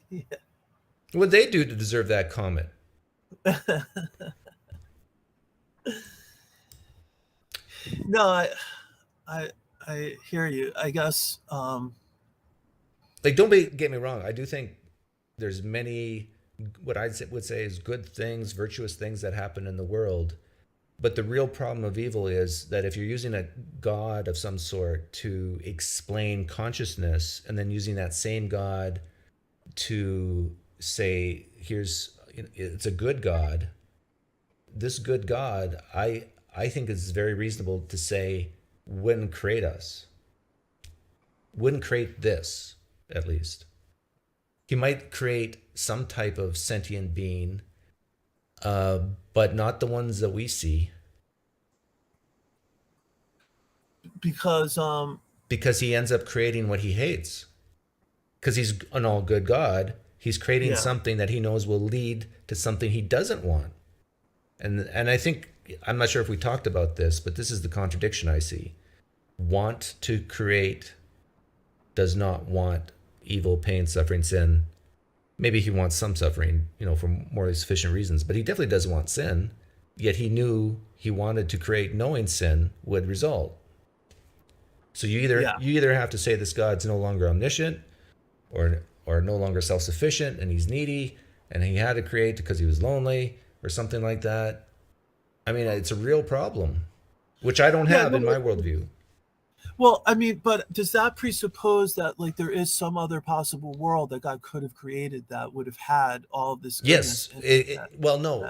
Yeah. What they do to deserve that comment? No, I hear you. I guess. Like, get me wrong. I do think there's many, what I would say is good things, virtuous things that happen in the world. But the real problem of evil is that if you're using a god of some sort to explain consciousness, and then using that same god to say, it's a good god. This good god, I think it's very reasonable to say, wouldn't create us. Wouldn't create this, at least. He might create some type of sentient being, but not the ones that we see. Because he ends up creating what he hates. Because he's an all good God, he's creating something that he knows will lead to something he doesn't want. And I think, I'm not sure if we talked about this, but this is the contradiction I see. Want to create does not want evil, pain, suffering, sin. Maybe he wants some suffering, for morally sufficient reasons, but he definitely doesn't want sin. Yet he knew he wanted to create, knowing sin would result. So you either have to say this God's no longer omniscient, or no longer self-sufficient, and he's needy, and he had to create because he was lonely, or something like that. I mean, it's a real problem, which I don't have in my worldview. Well, I mean, but does that presuppose that, like, there is some other possible world that God could have created that would have had all of this goodness? Yes.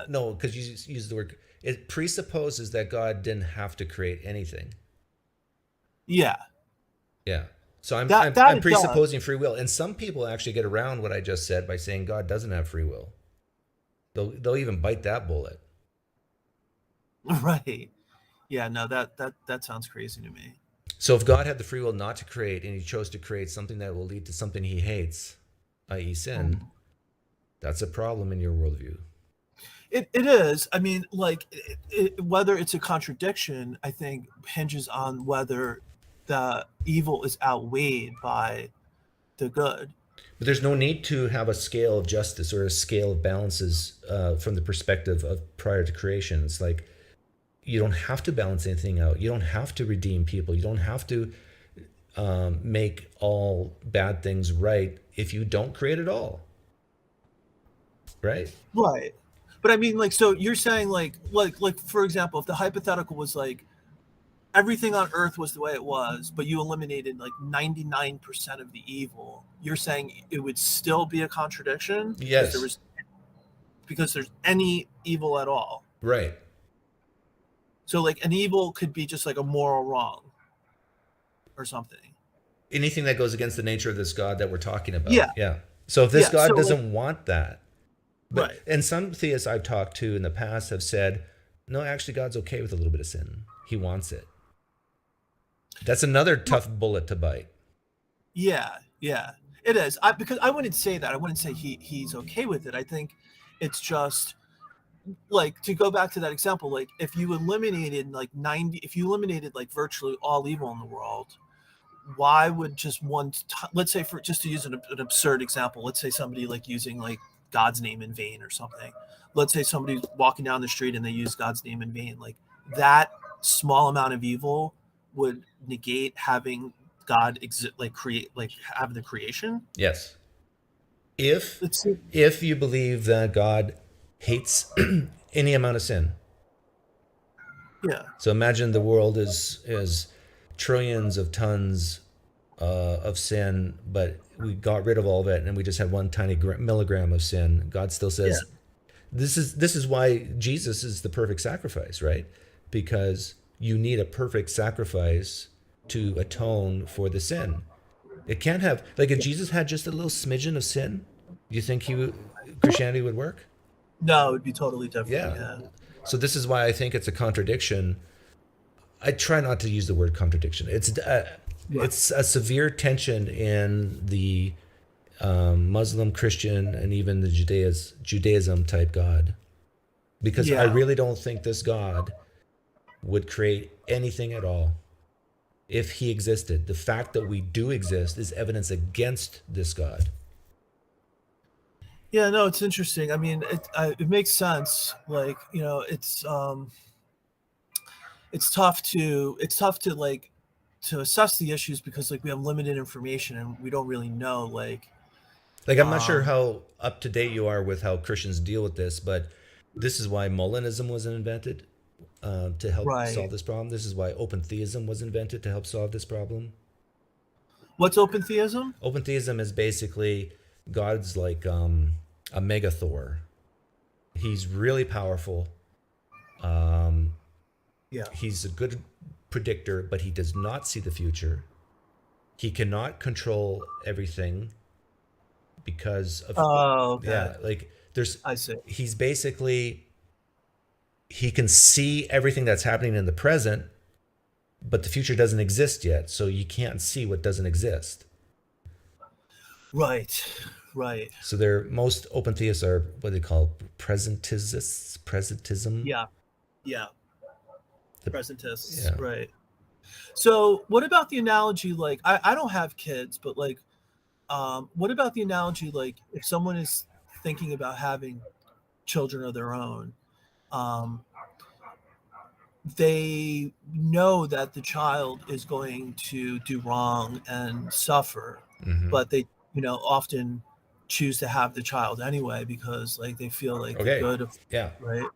No, because you use the word. It presupposes that God didn't have to create anything. Yeah. Yeah. So I'm presupposing free will, and some people actually get around what I just said by saying God doesn't have free will. They'll even bite that bullet. Right. Yeah. No, that sounds crazy to me. So if God had the free will not to create, and he chose to create something that will lead to something he hates, i.e. sin, that's a problem in your worldview. It is. I mean, like, whether it's a contradiction, I think, hinges on whether the evil is outweighed by the good. But there's no need to have a scale of justice or a scale of balances from the perspective of prior to creation. It's like, you don't have to balance anything out. You don't have to redeem people. You don't have to make all bad things right if you don't create at all. Right? Right. But I mean, like, so you're saying, like, for example, if the hypothetical was like, everything on Earth was the way it was, but you eliminated like 99% of the evil, you're saying it would still be a contradiction? Yes. Because there's any evil at all. Right. So like an evil could be just like a moral wrong or something. Anything that goes against the nature of this God that we're talking about. Yeah. Yeah. So if this God so, doesn't want that, but, right. And some theists I've talked to in the past have said, no, actually God's okay with a little bit of sin. He wants it. That's another tough bullet to bite. Yeah, it is. Because I wouldn't say that. I wouldn't say he's okay with it. I think it's just like, to go back to that example, like if you eliminated like virtually all evil in the world, why would just let's say, for just to use an absurd example, let's say somebody like using like God's name in vain or something. Let's say somebody's walking down the street and they use God's name in vain. Like that small amount of evil would negate having God have the creation. Yes. If you believe that God hates any amount of sin. Yeah. So imagine the world is trillions of tons of sin, but we got rid of all of it and we just had one tiny milligram of sin. God still says, this is why Jesus is the perfect sacrifice, right? Because you need a perfect sacrifice to atone for the sin. It can't have, like, if Jesus had just a little smidgen of sin, do you think Christianity would work? No, it would be totally different. Yeah. So this is why I think it's a contradiction. I try not to use the word contradiction. It's a severe tension in the Muslim, Christian, and even the Judaism type God, because I really don't think this God would create anything at all if he existed. The fact that we do exist is evidence against this God. Yeah, no, it's interesting. I mean, it makes sense. Like, it's tough to like to assess the issues because like we have limited information and we don't really know like I'm not sure how up to date you are with how Christians deal with this, but this is why Molinism was invented to help solve this problem. This is why open theism was invented to help solve this problem. What's open theism? Open theism is basically God's like a mega Thor. He's really powerful. He's a good predictor, but he does not see the future. He cannot control everything because of I see. He's basically, he can see everything that's happening in the present, but the future doesn't exist yet, so you can't see what doesn't exist. Right. So most open theists are what they call presentism. Yeah. Presentists, right. So what about the analogy, like, I don't have kids, but like, what about the analogy, like, if someone is thinking about having children of their own, they know that the child is going to do wrong and suffer, but they, often choose to have the child anyway because like they feel like the good of, right?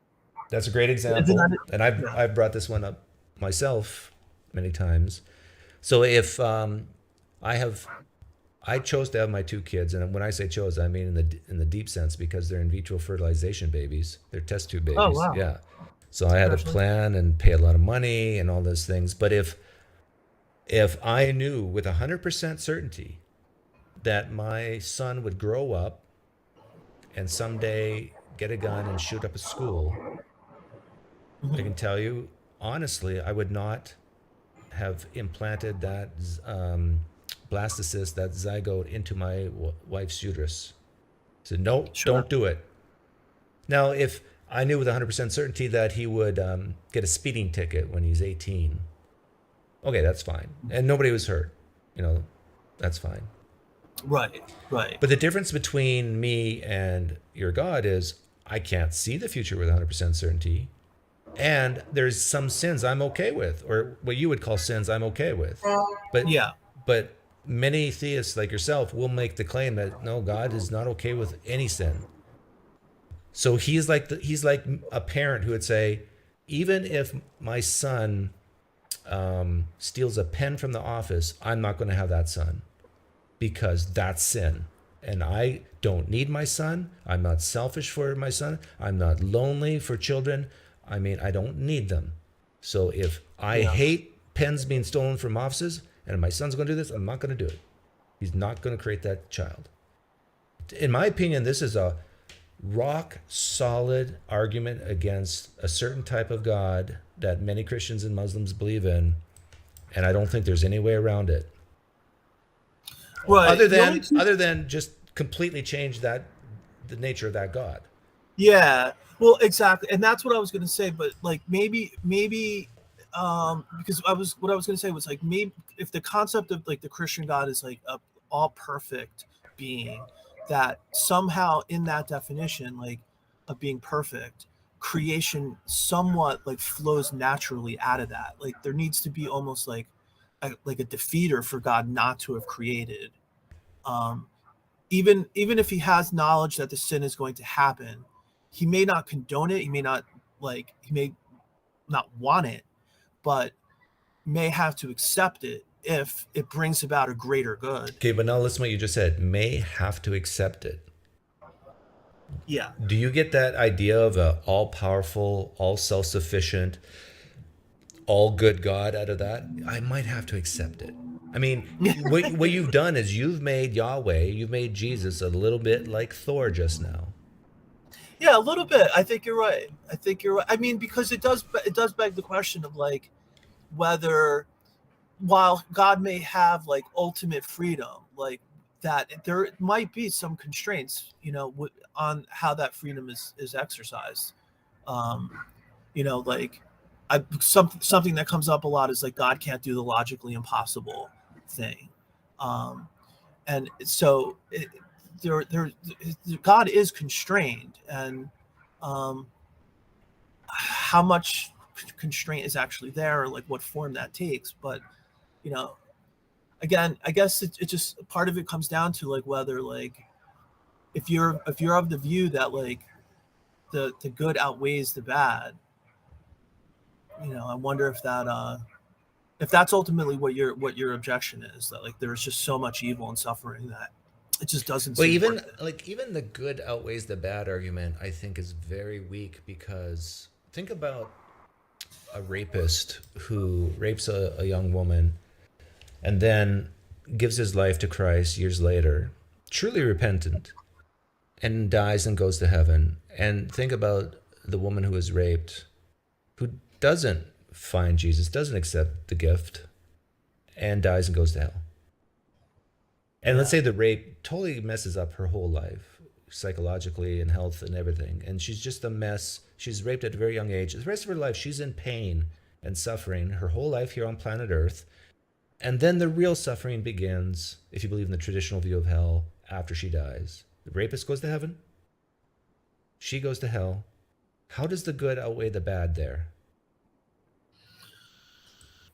That's a great example, and I've brought this one up myself many times. So if I chose to have my two kids, and when I say chose, I mean in the deep sense because they're in vitro fertilization babies, they're test tube babies. Oh, wow. Yeah. So I had to plan and pay a lot of money and all those things. But if I knew with 100% certainty that my son would grow up and someday get a gun and shoot up a school, I can tell you, honestly, I would not have implanted that blastocyst, that zygote, into my wife's uterus. I said, no, don't do it. Now, if I knew with 100% certainty that he would get a speeding ticket when he's 18, okay, that's fine. And nobody was hurt. That's fine. Right. But the difference between me and your God is I can't see the future with 100% certainty. And there's some sins I'm okay with, or what you would call sins I'm okay with. But many theists like yourself will make the claim that no, God is not okay with any sin. So he's like a parent who would say, even if my son steals a pen from the office, I'm not going to have that son because that's sin. And I don't need my son. I'm not selfish for my son. I'm not lonely for children. I mean, I don't need them. So if I hate pens being stolen from offices and my son's going to do this, I'm not going to do it. He's not going to create that child. In my opinion, this is a rock solid argument against a certain type of God that many Christians and Muslims believe in. And I don't think there's any way around it. Right. Other than just completely change the nature of that God. Yeah. Well, exactly. And that's what I was going to say. But like maybe because what I was going to say was like, maybe if the concept of like the Christian God is like a all perfect being, that somehow in that definition, like of being perfect, creation somewhat like flows naturally out of that. Like there needs to be almost like a defeater for God not to have created. Even if he has knowledge that the sin is going to happen, he may not condone it. He may not want it, but may have to accept it if it brings about a greater good. Okay, but now listen to what you just said. May have to accept it. Yeah. Do you get that idea of a all-powerful, all-self-sufficient, all-good God out of that? I might have to accept it. I mean, what you've done is you've made Yahweh, you've made Jesus a little bit like Thor just now. Yeah, a little bit. I think you're right. I mean, because it does beg the question of like whether, while God may have like ultimate freedom, like that there might be some constraints, on how that freedom is exercised. Like something that comes up a lot is like God can't do the logically impossible thing, and so God is constrained, and how much constraint is actually there, or like what form that takes. But again, I guess it just, part of it comes down to like whether like if you're of the view that like the good outweighs the bad, I wonder if that's ultimately what your objection is, that like there's just so much evil and suffering that it just doesn't seem even the good outweighs the bad argument, I think, is very weak, because think about a rapist who rapes a young woman and then gives his life to Christ years later, truly repentant, and dies and goes to heaven. And think about the woman who was raped, who doesn't find Jesus, doesn't accept the gift, and dies and goes to hell. And let's say the rape totally messes up her whole life, psychologically and health and everything. And she's just a mess. She's raped at a very young age. The rest of her life, she's in pain and suffering her whole life here on planet Earth. And then the real suffering begins, if you believe in the traditional view of hell, after she dies. The rapist goes to heaven. She goes to hell. How does the good outweigh the bad there?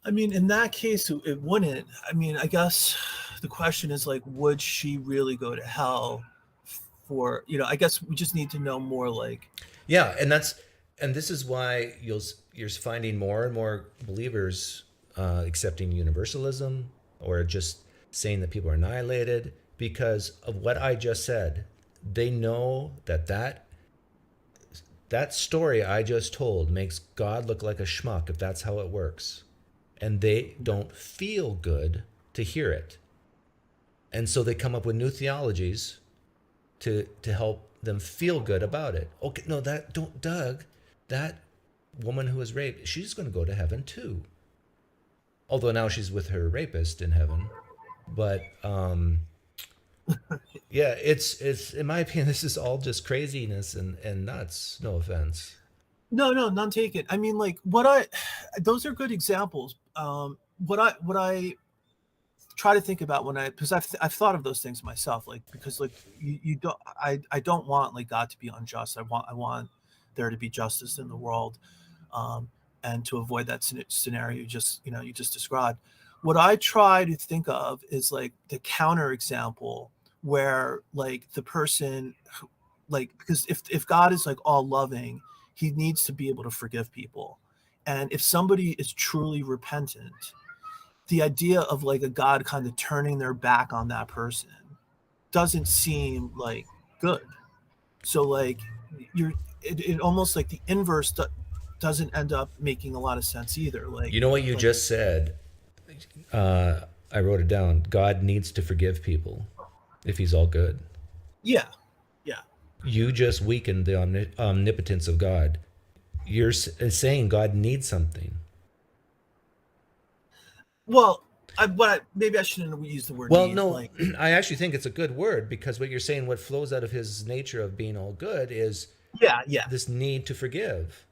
I mean, in that case, it wouldn't. I mean, I guess the question is like, would she really go to hell for, I guess we just need to know more, like. Yeah, and this is why you're finding more and more believers accepting universalism, or just saying that people are annihilated because of what I just said. They know that story I just told makes God look like a schmuck if that's how it works. And they don't feel good to hear it. And so they come up with new theologies to help them feel good about it. Okay, no, Doug, that woman who was raped, she's going to go to heaven too. Although now she's with her rapist in heaven. But yeah, it's in my opinion, this is all just craziness and nuts. No offense. No, none taken. I mean, like those are good examples. What I try to think about because I've thought of those things myself, like, because like you don't, I don't want like God to be unjust. I want there to be justice in the world, and to avoid that scenario you just described. What I try to think of is like the counter example where like the person, like, because if God is like all loving, he needs to be able to forgive people. And if somebody is truly repentant, the idea of like a God kind of turning their back on that person doesn't seem like good. So like it almost like the inverse doesn't end up making a lot of sense either. Like, You know what you like, just said? I wrote it down. God needs to forgive people if he's all good. yeah. You just weakened the omnipotence of God. You're saying God needs something. Well, maybe I shouldn't use the word Well, need. no, Like, I actually think it's a good word, because what you're saying, what flows out of his nature of being all good, is yeah. this need to forgive.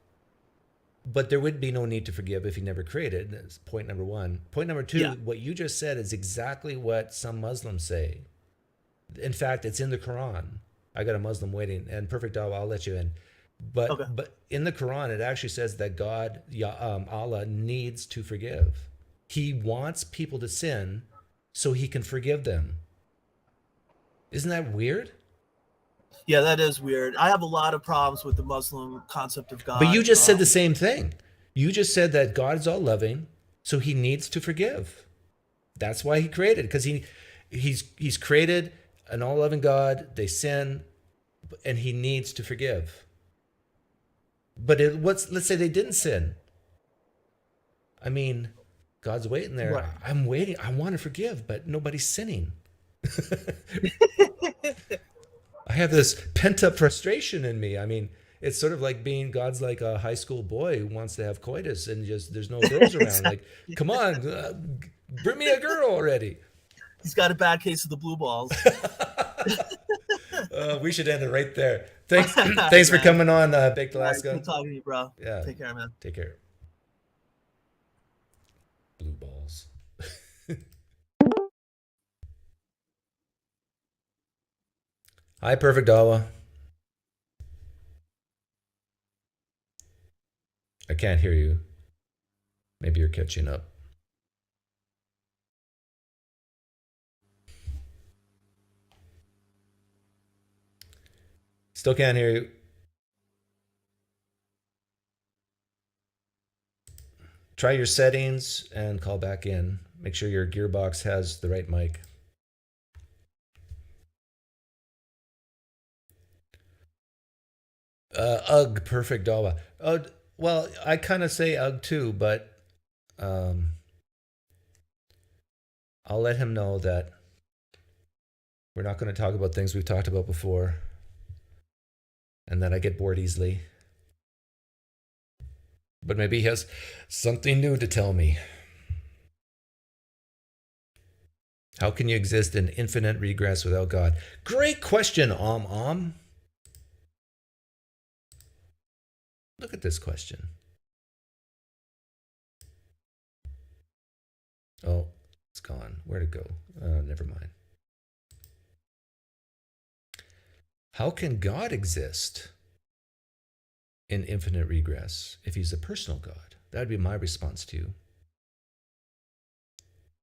But there would be no need to forgive if he never created. That's point number one. Point number two, Yeah. what you just said is exactly what some Muslims say. In fact, it's in the Quran. I got a Muslim waiting, and perfect Dawah, I'll let you in. But Okay. but in the Quran, it actually says that God, Allah, needs to forgive. He wants people to sin so he can forgive them. Isn't that weird? Yeah, that is weird. I have a lot of problems with the Muslim concept of God. But you just said the same thing. You just said that God is all loving, so he needs to forgive. That's why he created, because he's created an all-loving God. They sin, and he needs to forgive. But let's say they didn't sin. I mean, God's waiting there. Right. I'm waiting. I want to forgive, but nobody's sinning. I have this pent-up frustration in me. I mean, it's sort of like God's like a high school boy who wants to have coitus, and just there's no girls around. Like, come on, bring me a girl already. He's got a bad case of the blue balls. We should end it right there. Thanks for coming on, Baked Alaska. Right, good talking to you, bro. Yeah. Take care, man. Take care. Blue balls. Hi, Perfect Dawah. I can't hear you. Maybe you're catching up. Still can't hear you. Try your settings and call back in. Make sure your gearbox has the right mic. Ugh, Perfect Dawah. Well, I kind of say ugh too, but I'll let him know that we're not going to talk about things we've talked about before, and that I get bored easily. But maybe he has something new to tell me. How can you exist in infinite regress without God? Great question, Om. Look at this question. Oh, it's gone. Where'd it go? Never mind. How can God exist in infinite regress if he's a personal God? That'd be my response to you.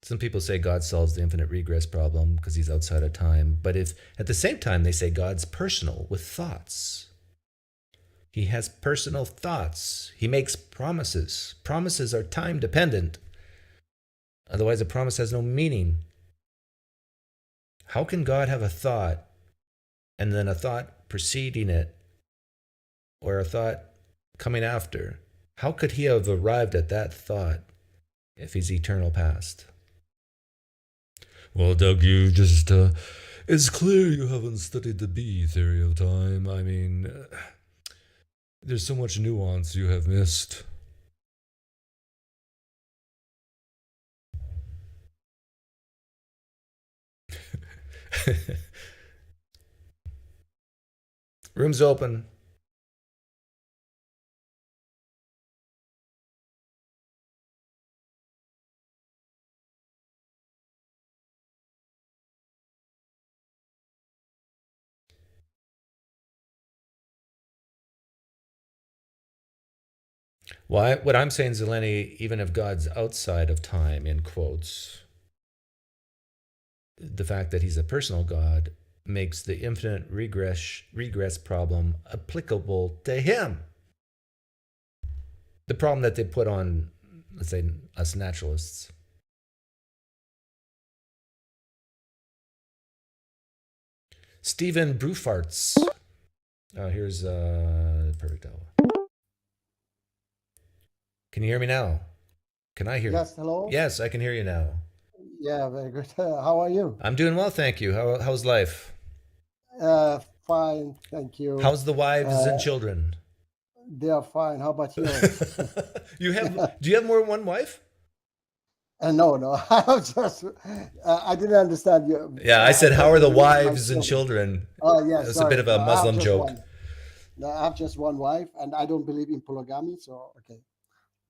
Some people say God solves the infinite regress problem because he's outside of time, but if at the same time they say God's personal with thoughts. He has personal thoughts. He makes promises. Promises are time dependent. Otherwise, a promise has no meaning. How can God have a thought and then a thought preceding it, or a thought coming after? How could he have arrived at that thought if he's eternal past? Well, Doug, you just, it's clear you haven't studied the B theory of time. I mean, there's so much nuance you have missed. Room's open. Well, what I'm saying, Zeleny, even if God's outside of time, in quotes, the fact that he's a personal God makes the infinite regress problem applicable to him. The problem that they put on, let's say, us naturalists. Stephen Brufarts. Here's perfect Dawah. Can you hear me now? Can I hear you? Yes, hello? Yes, I can hear you now. Yeah, very good. How are you? I'm doing well, thank you. How's life? Fine, thank you. How's the wives and children? They are fine. How about yours? Do you have more than one wife? No. I didn't understand you. Yeah, I said, how are the wives and children? Oh, yes. It's a bit of a Muslim joke. No, I have just one wife, and I don't believe in polygamy, so okay,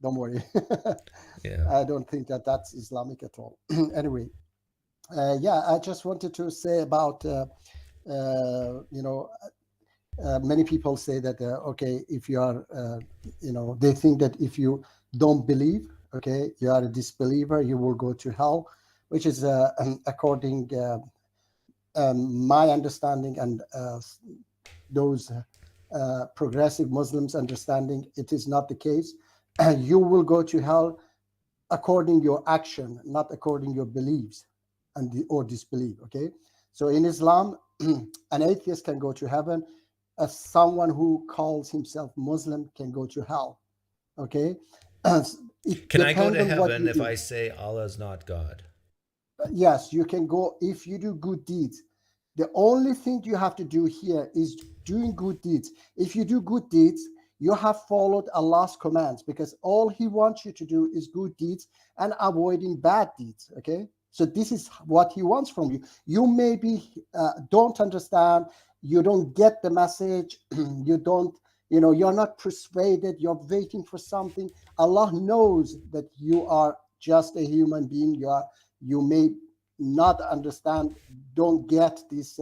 don't worry. Yeah. I don't think that that's Islamic at all. Anyway, I just wanted to say about, many people say that, okay, if you are, they think that if you don't believe, okay, you are a disbeliever, you will go to hell, which is according my understanding and those progressive Muslims understanding, it is not the case. You will go to hell according your action, not according your beliefs or disbelief. Okay, so in Islam, an atheist can go to heaven. Someone who calls himself Muslim can go to hell. Okay, can I go to heaven if I say Allah is not God? Yes, you can go if you do good deeds. The only thing you have to do here is doing good deeds. If you do good deeds, you have followed Allah's commands, because all He wants you to do is good deeds and avoiding bad deeds. Okay, so this is what He wants from you. You maybe don't understand, you don't get the message, you don't, you're not persuaded, you're waiting for something. Allah knows that you are just a human being. You may not understand, don't get this,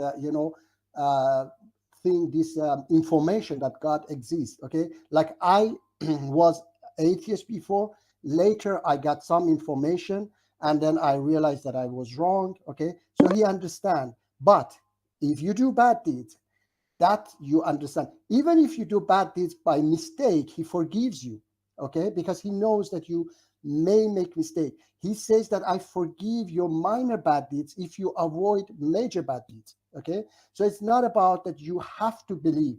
this information that God exists. Okay, like I was atheist before. Later, I got some information, and then I realized that I was wrong. Okay, so He understands. But if you do bad deeds, that you understand. Even if you do bad deeds by mistake, He forgives you. Okay, because He knows that you may make mistake. He says that I forgive your minor bad deeds if you avoid major bad deeds. Okay, so it's not about that you have to believe.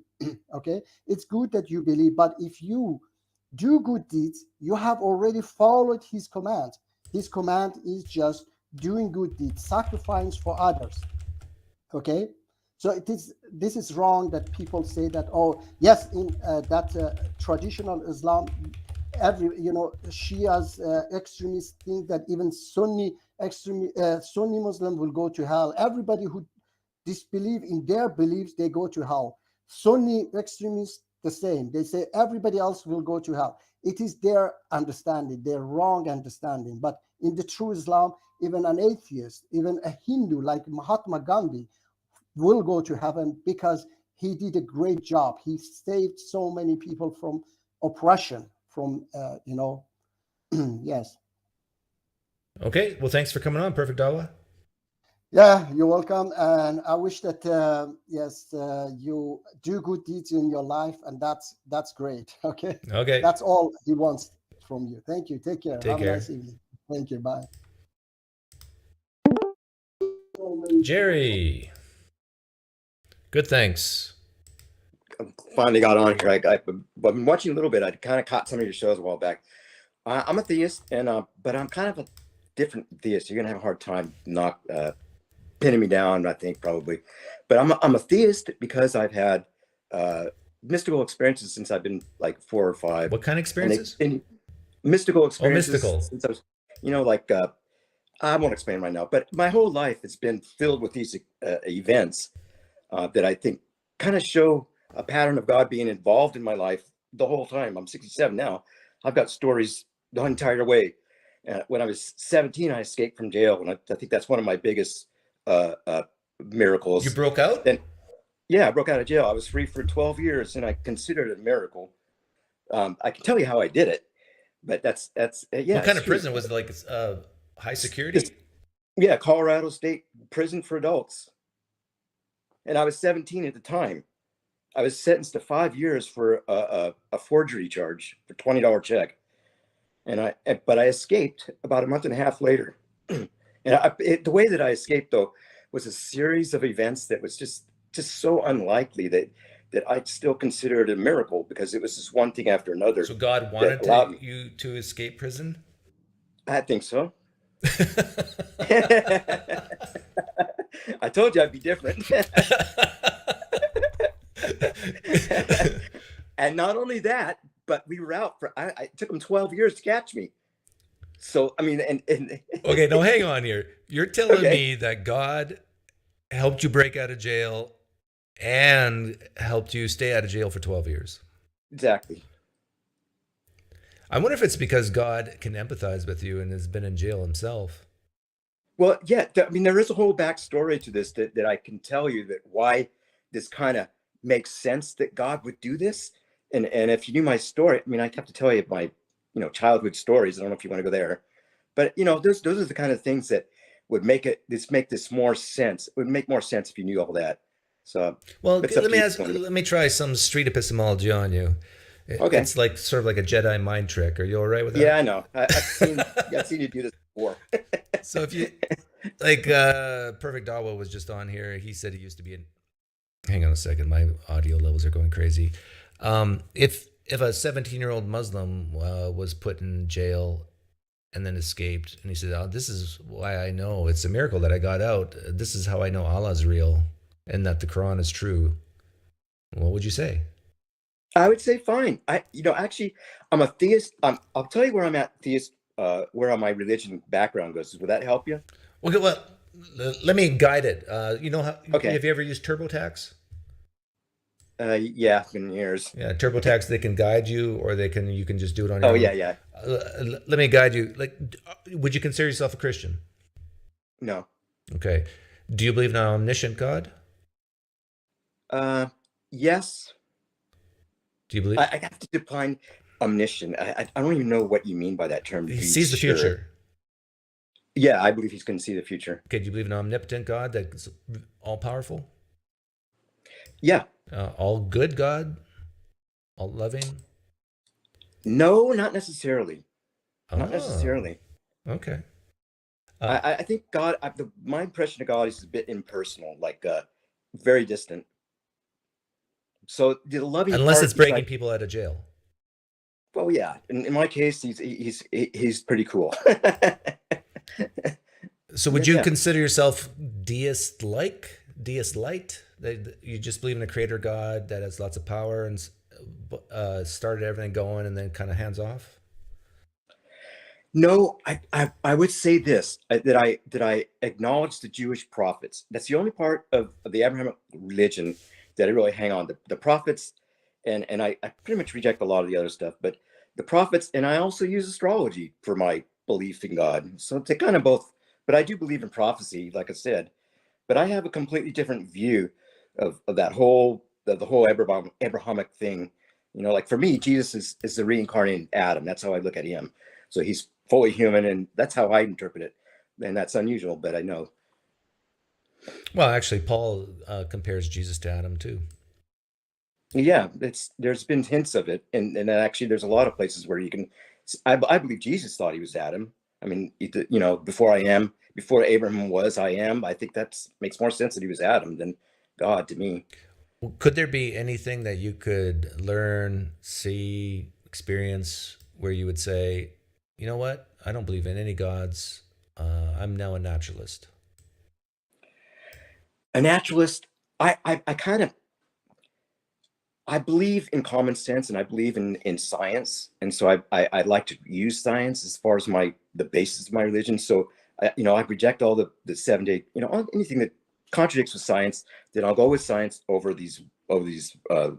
Okay, it's good that you believe, but if you do good deeds, you have already followed His command. His command is just doing good deeds, sacrifice for others. Okay, so this is wrong that people say that, oh yes, in that traditional Islam, Shias extremists think that even Sunni Muslim will go to hell. Everybody who disbelieve in their beliefs, they go to hell. Sunni extremists the same. They say everybody else will go to hell. It is their understanding, their wrong understanding. But in the true Islam, even an atheist, even a Hindu like Mahatma Gandhi will go to heaven because he did a great job. He saved so many people from oppression, from, yes. Okay, well, thanks for coming on, Perfect Dawah. Yeah, you're welcome. And I wish that, you do good deeds in your life, and that's great. Okay. Okay. That's all He wants from you. Thank you. Take care. Have care. a nice evening. Thank you. Bye. Jerry. Good, thanks. Finally got on here. I've been watching a little bit. I kind of caught some of your shows a while back. I'm a theist, but I'm kind of a different theist. You're gonna have a hard time not pinning me down, I think, probably. But I'm a theist because I've had mystical experiences since I've been like 4 or 5. What kind of experiences? Mystical experiences. Oh, mystical. Since I was, I won't explain right now, but my whole life has been filled with these events that I think kind of show a pattern of God being involved in my life the whole time. I'm 67 now. I've got stories the entire way. When I was 17, I escaped from jail, and I think that's one of my biggest miracles. You broke out? Yeah, I broke out of jail. I was free for 12 years, and I considered it a miracle. I can tell you how I did it, but that's yeah. What kind of prison was it? Like high security? Yeah, Colorado State Prison for adults. And I was 17 at the time. I was sentenced to 5 years for a forgery charge for $20 check, but I escaped about a month and a half later. And the way that I escaped, though, was a series of events that was just so unlikely that I still consider it a miracle, because it was just one thing after another. So God wanted you to escape prison? I think so. I told you I'd be different. And not only that, but we were out for, it took them 12 years to catch me. So, I mean, and okay, now hang on here. You're telling Okay. me that God helped you break out of jail and helped you stay out of jail for 12 years. Exactly. I wonder if it's because God can empathize with you and has been in jail himself. Well, yeah, I mean, there is a whole backstory to this that I can tell you, that why this kind of makes sense that God would do this. And if you knew my story, I mean, I'd have to tell you my, childhood stories. I don't know if you want to go there, but those are the kind of things that would make this more sense. It would make more sense if you knew all that. So, well, let me try some street epistemology on you. Okay. It's like sort of like a Jedi mind trick. Are you all right with that? Yeah, I know. I've seen you do this before. So if you like, Perfect Dawah was just on here. He said he used to be in. Hang on a second, my audio levels are going crazy. If a 17-year-old Muslim was put in jail and then escaped, and he said, "Oh, this is why I know it's a miracle that I got out. This is how I know Allah is real and that the Quran is true." What would you say? I would say fine. Actually, I'm a theist. I'll tell you where I'm at theist, where my religion background goes. Would that help you? Okay, well, let me guide it. Okay. Have you ever used TurboTax? Yeah, been years. Yeah, TurboTax, they can guide you, or you can just do it on your own. Yeah. Let me guide you. Like, would you consider yourself a Christian? No. Okay. Do you believe in an omniscient God? Yes. Do you believe? I have to define omniscient. I don't even know what you mean by that term. He sees the future. Yeah, I believe he's going to see the future. Okay, do you believe in an omnipotent God that's all powerful? Yeah. All good God? All loving? No, not necessarily. Oh, Not necessarily. Okay. I think God, my impression of God is a bit impersonal, like very distant. So the loving, unless part it's breaking like, people out of jail. Well, yeah. In my case, he's pretty cool. So would you consider yourself deist-like, deist-light? You just believe in a creator God that has lots of power and started everything going and then kind of hands off? No, I would say this, that I acknowledge the Jewish prophets. That's the only part of the Abrahamic religion that I really hang on. The prophets, and I pretty much reject a lot of the other stuff, but the prophets, and I also use astrology for my belief in God. So they kind of both, but I do believe in prophecy, like I said, but I have a completely different view of that whole, the whole Abrahamic thing. Like for me, Jesus is the reincarnated Adam. That's how I look at him. So he's fully human, and that's how I interpret it. And that's unusual, but I know. Well, actually, Paul compares Jesus to Adam too. Yeah, there's been hints of it, and actually, there's a lot of places where you can. I believe Jesus thought he was Adam. I mean, before Abraham was, I am. I think that makes more sense that he was Adam than God to me. Well, could there be anything that you could learn, see, experience where you would say, you know what? I don't believe in any gods. I'm now a naturalist. A naturalist. I believe in common sense, and I believe in science, and so I like to use science as far as the basis of my religion. So I reject all the 7 day, anything that contradicts with science. Then I'll go with science over these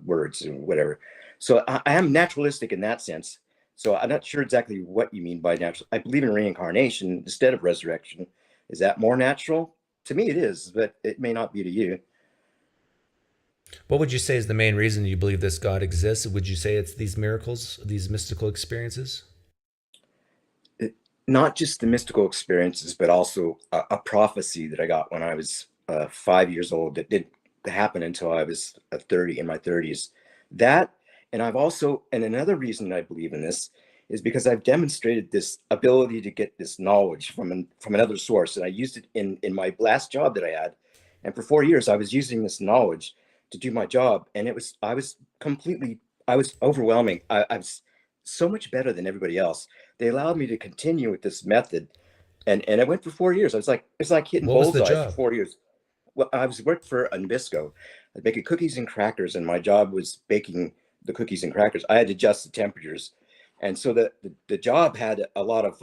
words and whatever. So I am naturalistic in that sense. So I'm not sure exactly what you mean by natural. I believe in reincarnation instead of resurrection. Is that more natural? To me, it is, but it may not be to you. What would you say is the main reason you believe this God exists? Would you say it's these miracles, these mystical experiences? Not just the mystical experiences, but also a prophecy that I got when I was 5 years old that happen until I was 30, in my 30s. That, and another reason I believe in this is because I've demonstrated this ability to get this knowledge from another source, and I used it in my last job that I had, and for 4 years I was using this knowledge to do my job, and I was overwhelming. I was so much better than everybody else. They allowed me to continue with this method, and I went for 4 years. It's like hitting What was the bullseye for job? 4 years. Well, I was worked for Nabisco. I was baking cookies and crackers, and my job was baking the cookies and crackers. I had to adjust the temperatures, and so the job had a lot of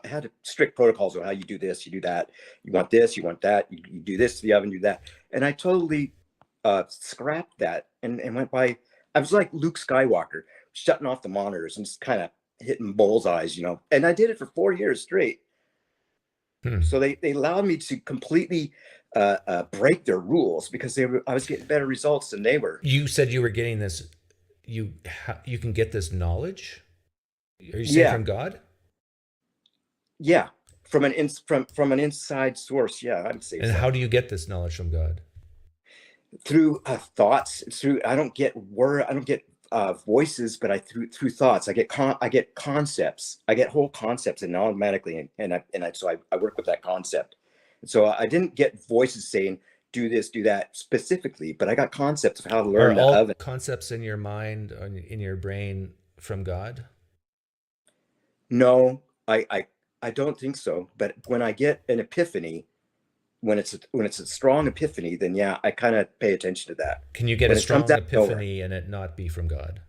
had strict protocols on how you do this, you do that, you want this, you want that, you do this to the oven, do that, and I totally scrapped that and went by. I was like Luke Skywalker, shutting off the monitors and just kind of hitting bullseyes, and I did it for 4 years straight. So they allowed me to completely break their rules because I was getting better results than they were. You said you were getting this. You can get this knowledge. Are you saying from God? Yeah, from an inside source. Yeah, I would say. And so. how do you get this knowledge from God? Through thoughts. I don't get voices, but through thoughts. I get concepts. I get whole concepts, and automatically, so I work with that concept. And so I didn't get voices saying do this, do that specifically, but I got concepts of how to learn. Are all concepts in your mind, in your brain, from God? No, I don't think so. But when I get an epiphany, when it's a strong epiphany, then yeah, I kind of pay attention to that. Can you get a strong epiphany and it not be from God?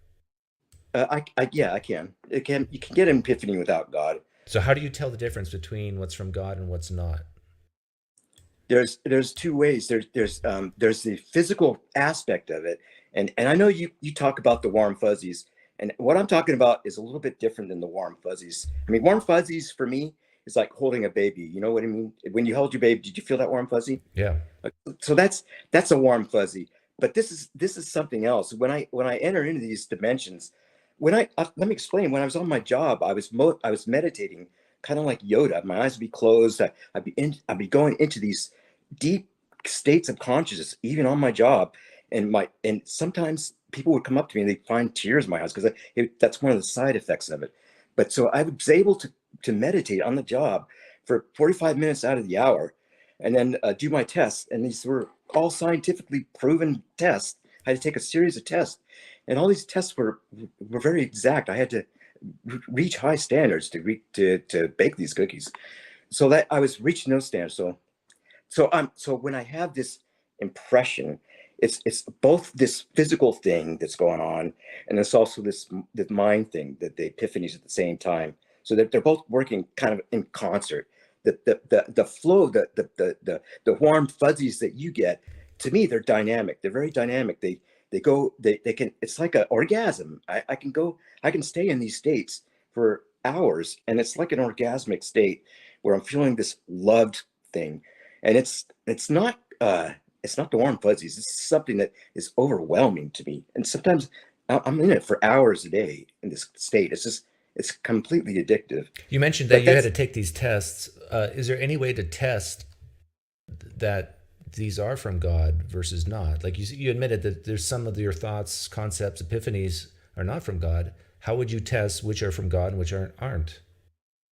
Yeah, I can. You can get an epiphany without God. So how do you tell the difference between what's from God and what's not? There's two ways. There's the physical aspect of it, and I know you talk about the warm fuzzies, and what I'm talking about is a little bit different than the warm fuzzies. I mean, warm fuzzies for me is like holding a baby. You know what I mean? When you held your baby, did you feel that warm fuzzy? Yeah. So that's a warm fuzzy. But this is something else. When I enter into these dimensions, let me explain. When I was on my job, I was meditating, kind of like Yoda. My eyes would be closed. I'd be going into these deep states of consciousness, even on my job. And sometimes people would come up to me and they'd find tears in my eyes because that's one of the side effects of it. But so I was able to meditate on the job for 45 minutes out of the hour, and then do my tests. And these were all scientifically proven tests. I had to take a series of tests, and all these tests were very exact. I had to reach high standards to bake these cookies. So that I was reaching those standards. So when I have this impression, it's both this physical thing that's going on, and it's also this mind thing, that the epiphanies at the same time. So that they're both working kind of in concert. The flow, the warm fuzzies that you get, to me, they're dynamic. They're very dynamic. They can. It's like an orgasm. I can stay in these states for hours, and it's like an orgasmic state where I'm feeling this loved thing, and it's not the warm fuzzies. It's something that is overwhelming to me, and sometimes I'm in it for hours a day in this state. It's completely addictive. You mentioned that you had to take these tests. Is there any way to test that these are from God versus not? Like you admitted that there's some of your thoughts, concepts, epiphanies are not from God. How would you test which are from God and which aren't?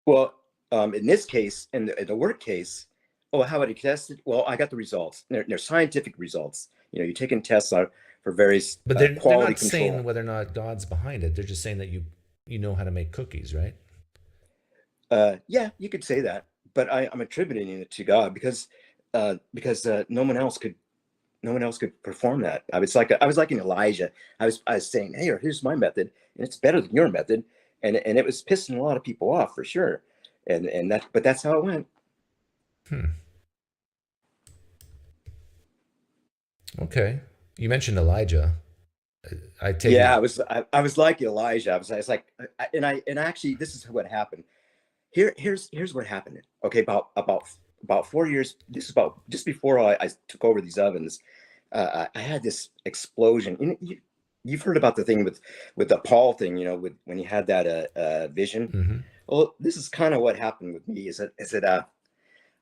Well, in this case, in the work case, how would I test it? Well, I got the results. They're scientific results. You're taking tests out for various but they're quality not control. saying whether or not God's behind it. They're just saying that you know how to make cookies, right? Yeah, you could say that, but I'm attributing it to God because no one else could perform that. I was like an Elijah. I was saying, hey, here's my method, and it's better than your method, and it was pissing a lot of people off for sure, but that's how it went. Okay, you mentioned Elijah. I was like Elijah. I was like, and actually, this is what happened. Here's what happened. Okay, about 4 years. This is about just before I took over these ovens. I had this explosion. You've heard about the thing with the Paul thing, when you had that vision. Mm-hmm. Well, this is kind of what happened with me. Is that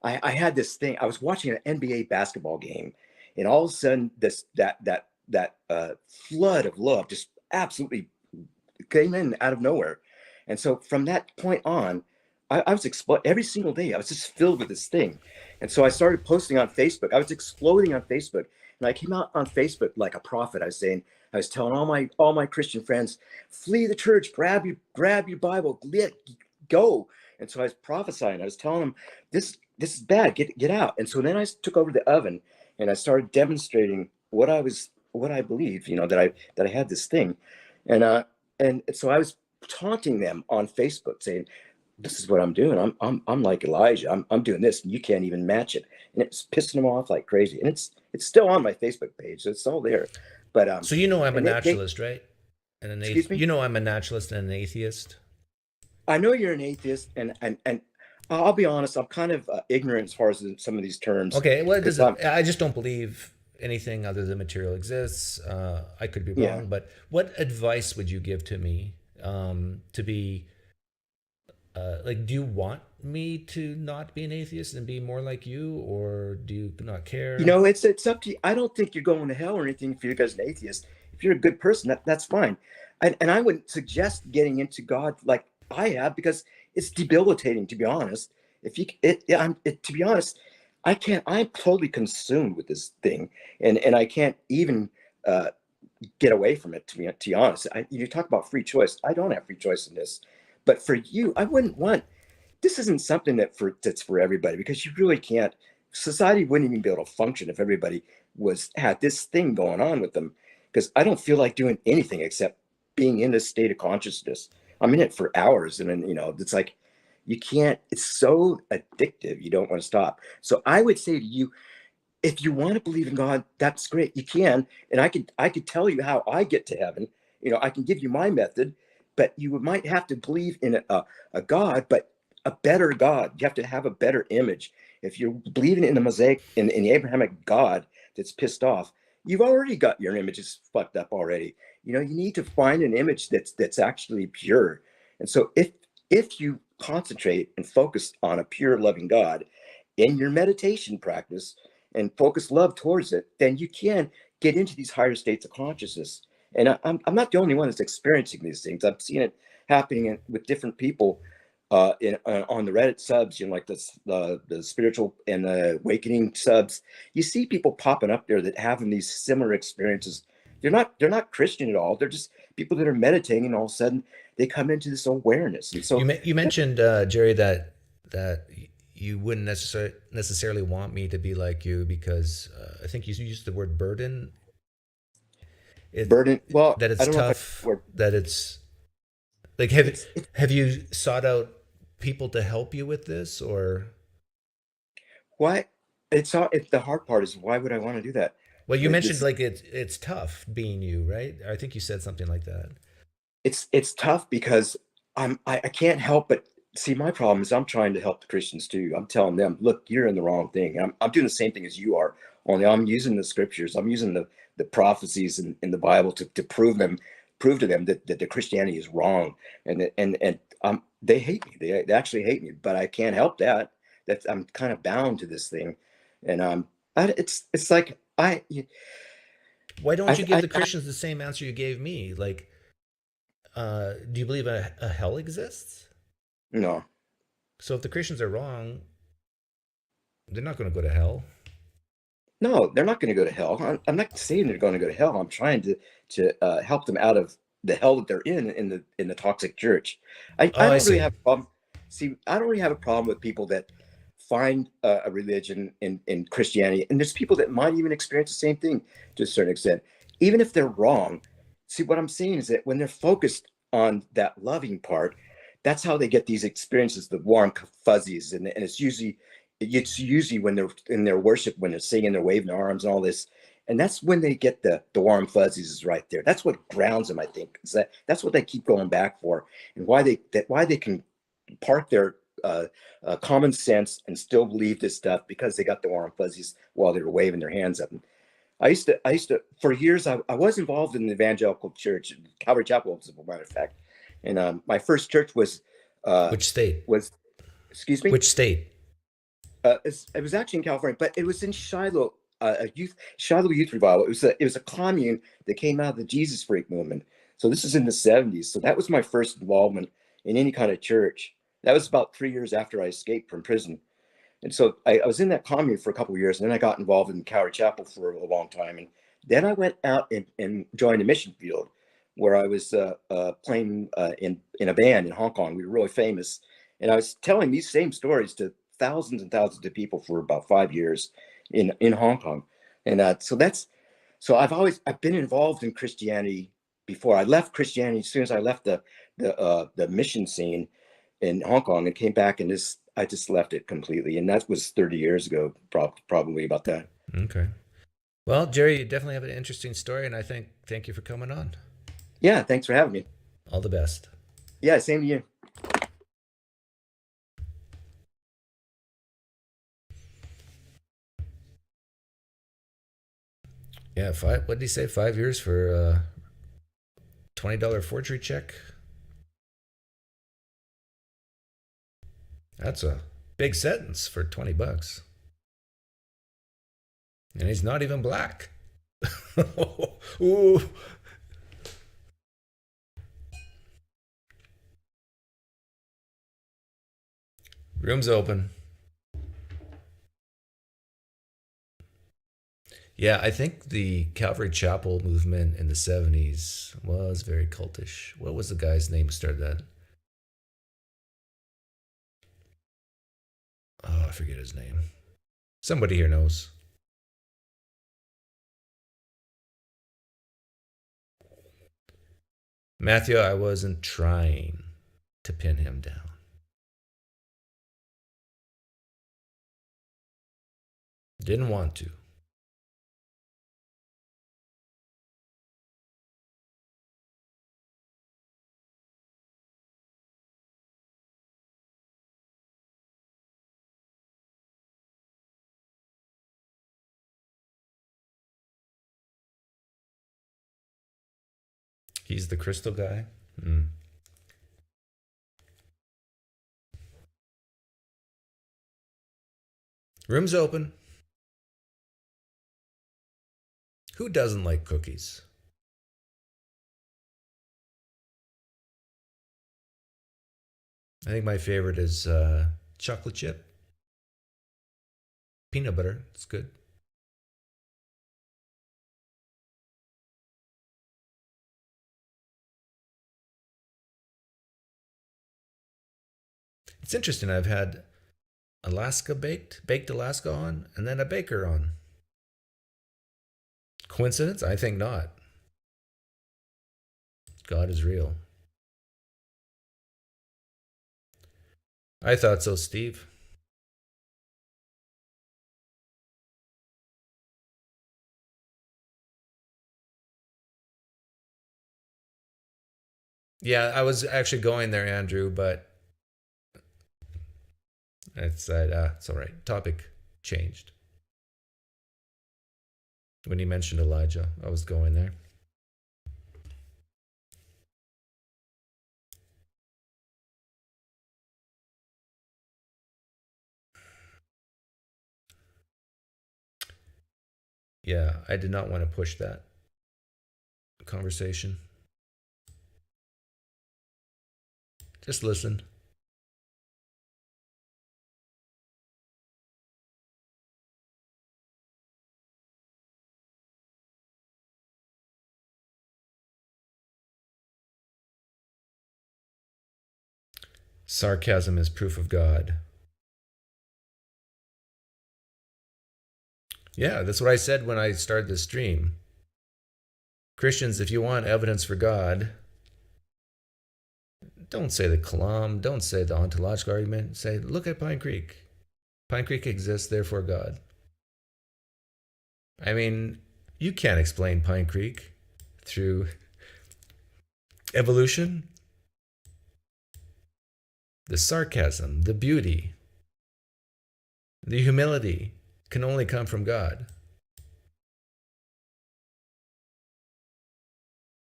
I had this thing. I was watching an NBA basketball game, And all of a sudden, that flood of love just absolutely came in out of nowhere. And so from that point on, I was every single day. I was just filled with this thing. And so I started posting on Facebook. I was exploding on Facebook. And I came out on Facebook like a prophet. I was telling all my Christian friends, flee the church, grab your Bible, go. And so I was prophesying. I was telling them, this is bad. Get out. And so then I took over the oven and I started demonstrating what I believe, that I had this thing. And so I was taunting them on Facebook, saying, this is what I'm doing. I'm like Elijah. I'm doing this, and you can't even match it. And it's pissing them off like crazy. And it's still on my Facebook page, so it's all there. But so I'm a naturalist, right? And excuse me? I'm a naturalist and an atheist. I know you're an atheist, and I'll be honest, I'm kind of ignorant as far as some of these terms. Okay, well, I just don't believe anything other than material exists. I could be wrong, but what advice would you give to me to be do you want me to not be an atheist and be more like you, or do you not care? It's up to you. I don't think you're going to hell or anything if you're an atheist. If you're a good person, that's fine. And I wouldn't suggest getting into God like I have, because it's debilitating, to be honest. To be honest, I'm totally consumed with this thing, and I can't even get away from it, to be honest. You talk about free choice. I don't have free choice in this. But for you, I wouldn't want, this isn't something that's for everybody, because you really can't, society wouldn't even be able to function if everybody had this thing going on with them, because I don't feel like doing anything except being in this state of consciousness. I'm in it for hours, and then, it's like, you can't, it's so addictive, you don't want to stop. So I would say to you, if you want to believe in God, that's great, you can. And I could tell you how I get to heaven. I can give you my method. But you might have to believe in a God, but a better God. You have to have a better image. If you're believing in the Mosaic, in the Abrahamic God that's pissed off, you've already got your images fucked up already. You need to find an image that's actually pure. And so if you concentrate and focus on a pure, loving God in your meditation practice and focus love towards it, then you can get into these higher states of consciousness. And I'm not the only one that's experiencing these things. I've seen it happening with different people on the Reddit subs, like the spiritual and the awakening subs. You see people popping up there that having these similar experiences. They're not Christian at all. They're just people that are meditating, and all of a sudden they come into this awareness. And so you mentioned, Jerry, that you wouldn't necessarily want me to be like you, because I think you used the word burden. Burden. Well, that it's tough. That it's like, have you sought out people to help you with this, or why? It's the hard part is, why would I want to do that? Well, you mentioned it's tough being you, right? I think you said something like that. It's tough because I can't help but see, my problem is I'm trying to help the Christians too. I'm telling them, look, you're in the wrong thing. I'm doing the same thing as you are, only I'm using the scriptures. I'm using the prophecies in the Bible to prove to them that the Christianity is wrong. And they hate me. They actually hate me, but I can't help that. That I'm kind of bound to this thing. And it's like, why don't you give the Christians the same answer you gave me? Like, do you believe a hell exists? No. So if the Christians are wrong, they're not going to go to hell. No, they're not going to go to hell. I'm not saying they're going to go to hell. I'm trying to help them out of the hell that they're in the toxic church. I don't really have a problem. See, I don't really have a problem with people that find a religion in Christianity, and there's people that might even experience the same thing to a certain extent, even if they're wrong. See, what I'm saying is that when they're focused on that loving part, that's how they get these experiences, the warm fuzzies, and it's usually when they're in their worship, when they're singing, they're waving their arms and all this, and that's when they get the warm fuzzies is right there. That's what grounds them, I think. Is that's what they keep going back for, and why they can park their common sense and still believe this stuff, because they got the warm fuzzies while they were waving their hands up. And I used to for years, I was involved in the evangelical church, Calvary Chapel, as a matter of fact. And my first church was which state? Excuse me? Which state? It was actually in California, but it was in Shiloh, a youth Shiloh Youth Revival. It was a commune that came out of the Jesus Freak movement. So this is in the 70s. So that was my first involvement in any kind of church. That was about 3 years after I escaped from prison. And so I was in that commune for a couple of years, and then I got involved in Calvary Chapel for a long time. And then I went out and joined a mission field where I was playing in a band in Hong Kong. We were really famous. And I was telling these same stories to thousands and thousands of people for about 5 years in Hong Kong. And so I've been involved in Christianity before. I left Christianity as soon as I left the mission scene in Hong Kong and came back, and I just left it completely. And that was 30 years ago, probably about that. Okay. Well, Jerry, you definitely have an interesting story, and thank you for coming on. Yeah, thanks for having me. All the best. Yeah, same to you. Yeah, what did he say? 5 years for a $20 forgery check? That's a big sentence for $20. And he's not even black. Ooh. Room's open. Yeah, I think the Calvary Chapel movement in the 70s was very cultish. What was the guy's name who started that? Oh, I forget his name. Somebody here knows. Matthew, I wasn't trying to pin him down. Didn't want to. He's the crystal guy? Room's open. Who doesn't like cookies? I think my favorite is chocolate chip. Peanut butter, it's good. It's interesting, I've had Alaska baked Alaska on, and then a baker on. Coincidence? I think not. God is real. I thought so, Steve. Yeah, I was actually going there, Andrew, but it's all right. Topic changed. When you mentioned Elijah, I was going there. Yeah, I did not want to push that conversation. Just listen. Sarcasm is proof of God. Yeah, that's what I said when I started the stream. Christians, if you want evidence for God, don't say the Kalam, don't say the ontological argument. Say, look at PineCreek. PineCreek exists, therefore God. I mean, you can't explain PineCreek through evolution. The sarcasm, the beauty, the humility can only come from God.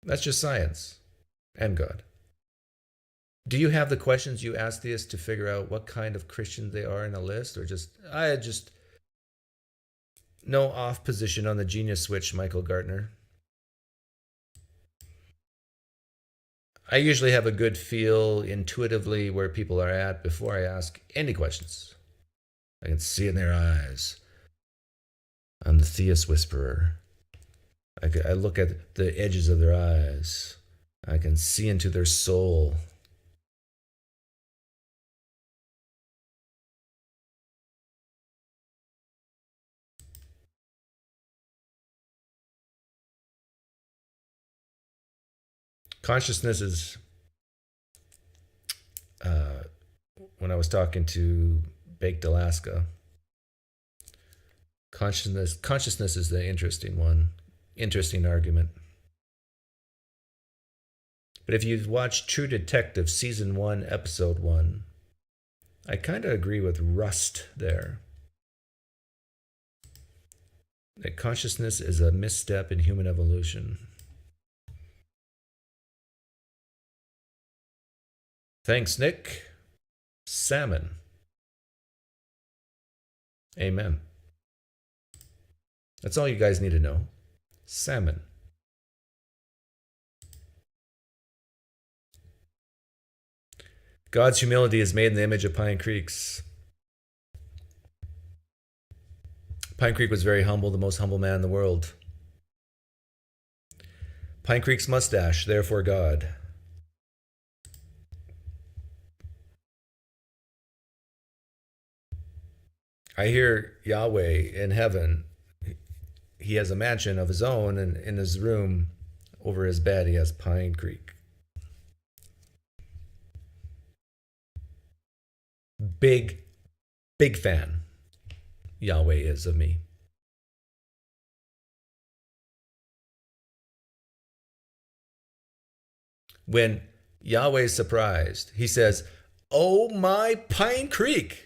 That's just science and God. Do you have the questions you ask theists to figure out what kind of Christian they are in a list, or no off position on the genius switch, Michael Gartner. I usually have a good feel intuitively where people are at before I ask any questions. I can see in their eyes. I'm the Theist whisperer. I look at the edges of their eyes. I can see into their soul. Consciousness is, when I was talking to Baked Alaska, consciousness is the interesting one, interesting argument. But if you've watched True Detective Season 1, Episode 1, I kind of agree with Rust there. That consciousness is a misstep in human evolution. Thanks, Nick. Salmon. Amen. That's all you guys need to know. Salmon. God's humility is made in the image of PineCreek's. PineCreek was very humble, the most humble man in the world. PineCreek's mustache, therefore God. I hear Yahweh in heaven. He has a mansion of his own, and in his room, over his bed, he has PineCreek. Big fan Yahweh is of me. When Yahweh is surprised, he says, "Oh my PineCreek."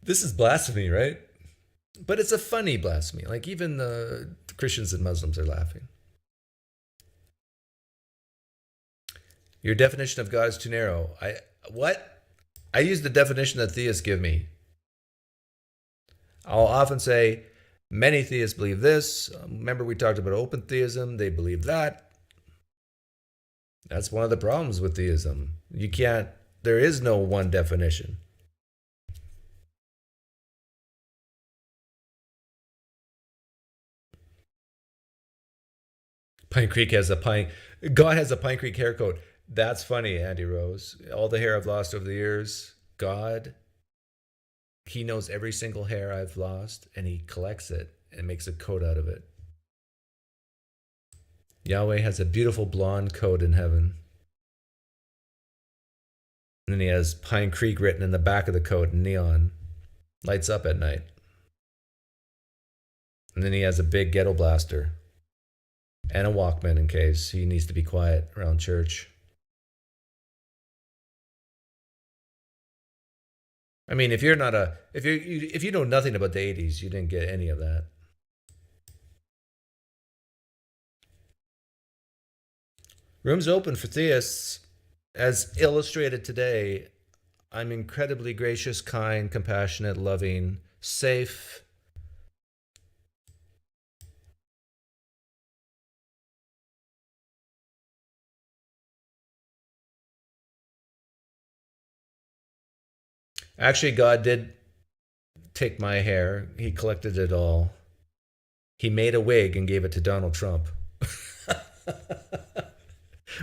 This is blasphemy, right? But it's a funny blasphemy. Like even the Christians and Muslims are laughing. Your definition of God is too narrow. What? I use the definition that theists give me. I'll often say, many theists believe this. Remember we talked about open theism. They believe that. That's one of the problems with theism. There is no one definition. PineCreek has God has a PineCreek hair coat. That's funny, Andy Rose. All the hair I've lost over the years, God, he knows every single hair I've lost, and he collects it and makes a coat out of it. Yahweh has a beautiful blonde coat in heaven. And then he has PineCreek written in the back of the coat in neon. Lights up at night. And then he has a big ghetto blaster. And a Walkman in case he needs to be quiet around church. I mean, if you know nothing about the 80s, you didn't get any of that. Rooms open for theists. As illustrated today, I'm incredibly gracious, kind, compassionate, loving, safe. Actually, God did take my hair. He collected it all. He made a wig and gave it to Donald Trump.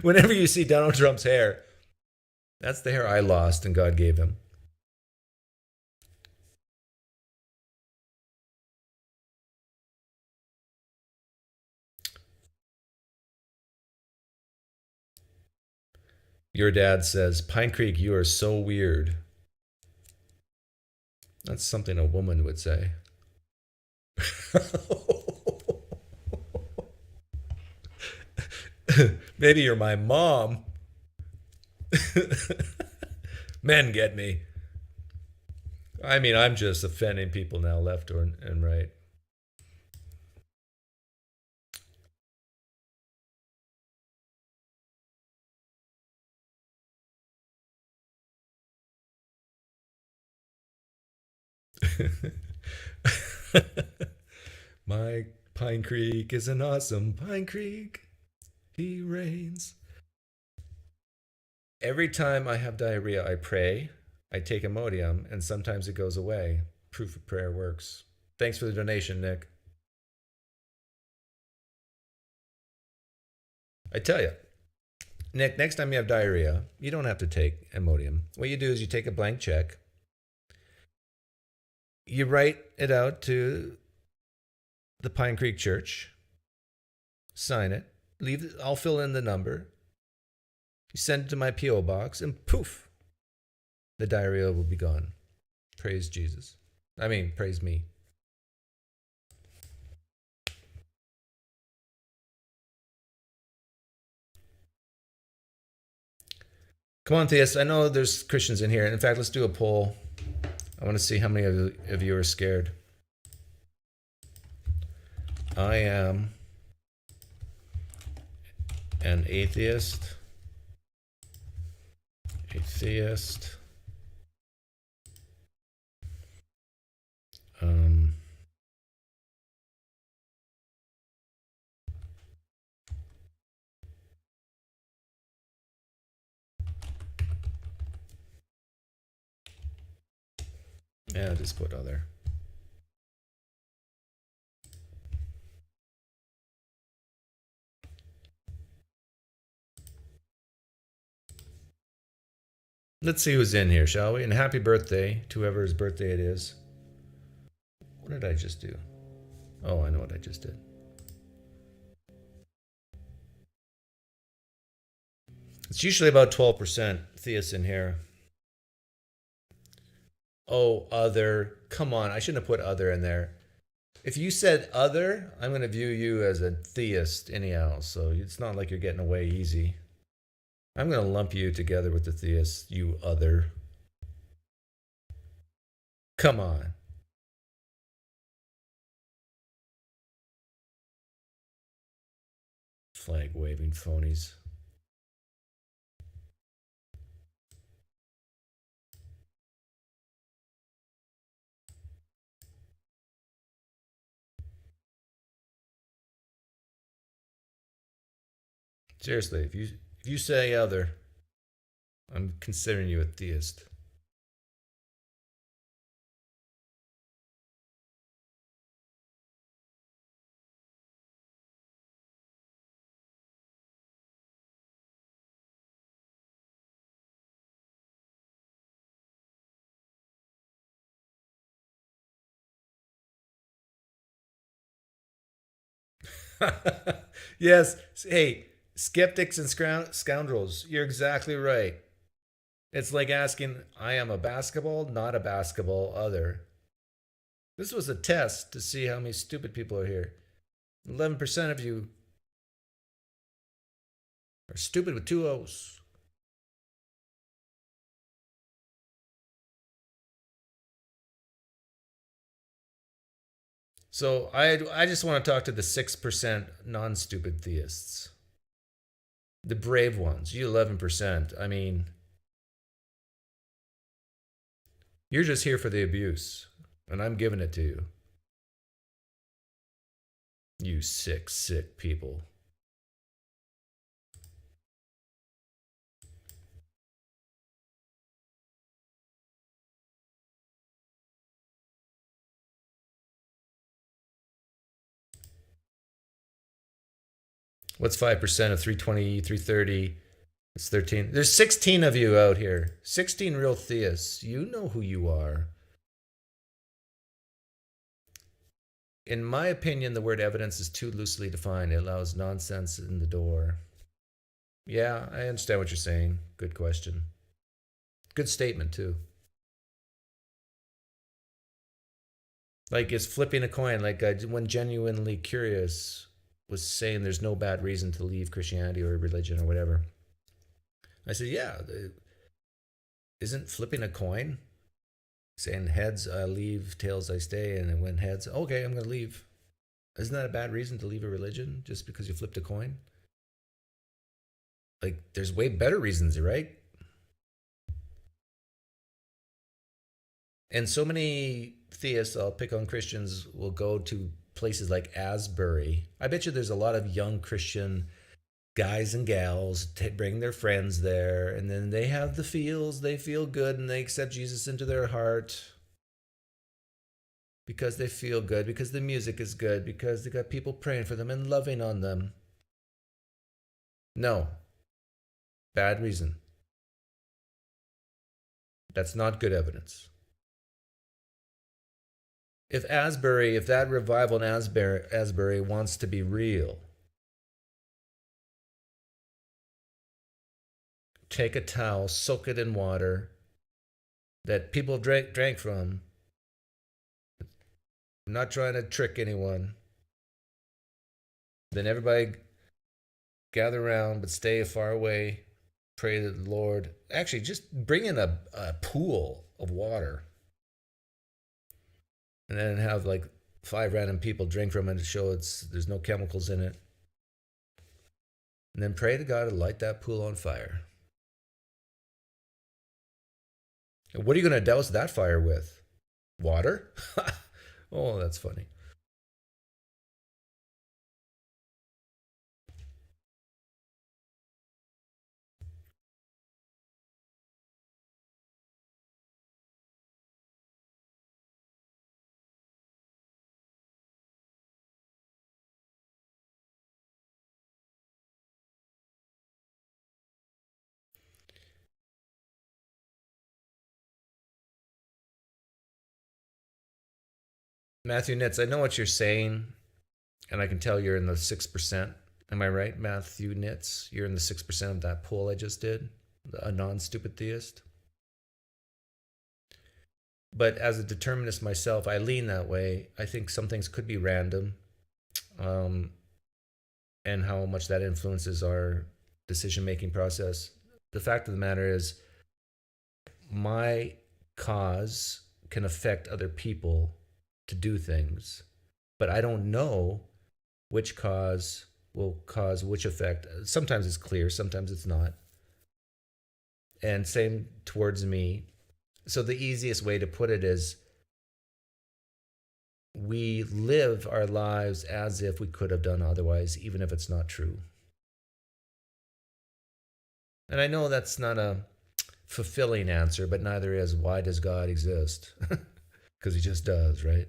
Whenever you see Donald Trump's hair, that's the hair I lost and God gave him. Your dad says, PineCreek, you are so weird. That's something a woman would say. Maybe you're my mom. Men get me. I mean, I'm just offending people now, left and right. My PineCreek is an awesome PineCreek. He reigns. Every time I have diarrhea, I pray. I take Imodium, and sometimes it goes away. Proof of prayer works. Thanks for the donation, Nick. I tell you, Nick, next time you have diarrhea, you don't have to take Imodium. What you do is you take a blank check. You write it out to the PineCreek Church. Sign it. I'll fill in the number. You send it to my P.O. box, and poof, the diarrhea will be gone. Praise Jesus. I mean, praise me. Come on, Theist. I know there's Christians in here. In fact, let's do a poll. I want to see how many of you are scared. I am an atheist. A theist. Yeah, just put other. Let's see who's in here, shall we? And happy birthday to whoever's birthday it is. What did I just do? Oh, I know what I just did. It's usually about 12% theists in here. Oh, other. Come on, I shouldn't have put other in there. If you said other, I'm going to view you as a theist anyhow, so it's not like you're getting away easy. I'm going to lump you together with the theists, you other. Come on. Flag waving phonies. Seriously, if you say other, I'm considering you a theist. Yes. Hey, skeptics and scoundrels, you're exactly right. It's like asking, I am a basketball, not a basketball, other. This was a test to see how many stupid people are here. 11% of you are stupid with two O's. So I just want to talk to the 6% non-stupid theists. The brave ones, you 11%. I mean, you're just here for the abuse, and I'm giving it to you. You sick people. What's 5% of 320, 330? It's 13. There's 16 of you out here. 16 real theists. You know who you are. In my opinion, the word evidence is too loosely defined. It allows nonsense in the door. Yeah, I understand what you're saying. Good question. Good statement, too. Like, it's flipping a coin. Like, when Genuinely Curious was saying there's no bad reason to leave Christianity or religion or whatever. I said, yeah, isn't flipping a coin? Saying heads, I leave, tails, I stay, and it went heads. Okay, I'm going to leave. Isn't that a bad reason to leave a religion just because you flipped a coin? Like, there's way better reasons, right? And so many theists, I'll pick on Christians, will go to places like Asbury. I bet you there's a lot of young Christian guys and gals bring their friends there, and then they have the feels, they feel good, and they accept Jesus into their heart because they feel good, because the music is good, because they got people praying for them and loving on them. No. Bad reason. That's not good evidence. If that revival in Asbury wants to be real, take a towel, soak it in water that people drank from. I'm not trying to trick anyone. Then everybody gather around, but stay far away. Pray to the Lord. Actually, just bring in a pool of water. And then have like 5 random people drink from it to show there's no chemicals in it. And then pray to God to light that pool on fire. And what are you going to douse that fire with? Water? Oh, that's funny. Matthew Nitz, I know what you're saying, and I can tell you're in the 6%. Am I right, Matthew Nitz? You're in the 6% of that poll I just did, a non-stupid theist. But as a determinist myself, I lean that way. I think some things could be random, and how much that influences our decision-making process. The fact of the matter is, my cause can affect other people to do things, but I don't know which cause will cause which effect. Sometimes it's clear, sometimes it's not. And same towards me. So the easiest way to put it is we live our lives as if we could have done otherwise, even if it's not true. And I know that's not a fulfilling answer, but neither is why does God exist? Because he just does, right?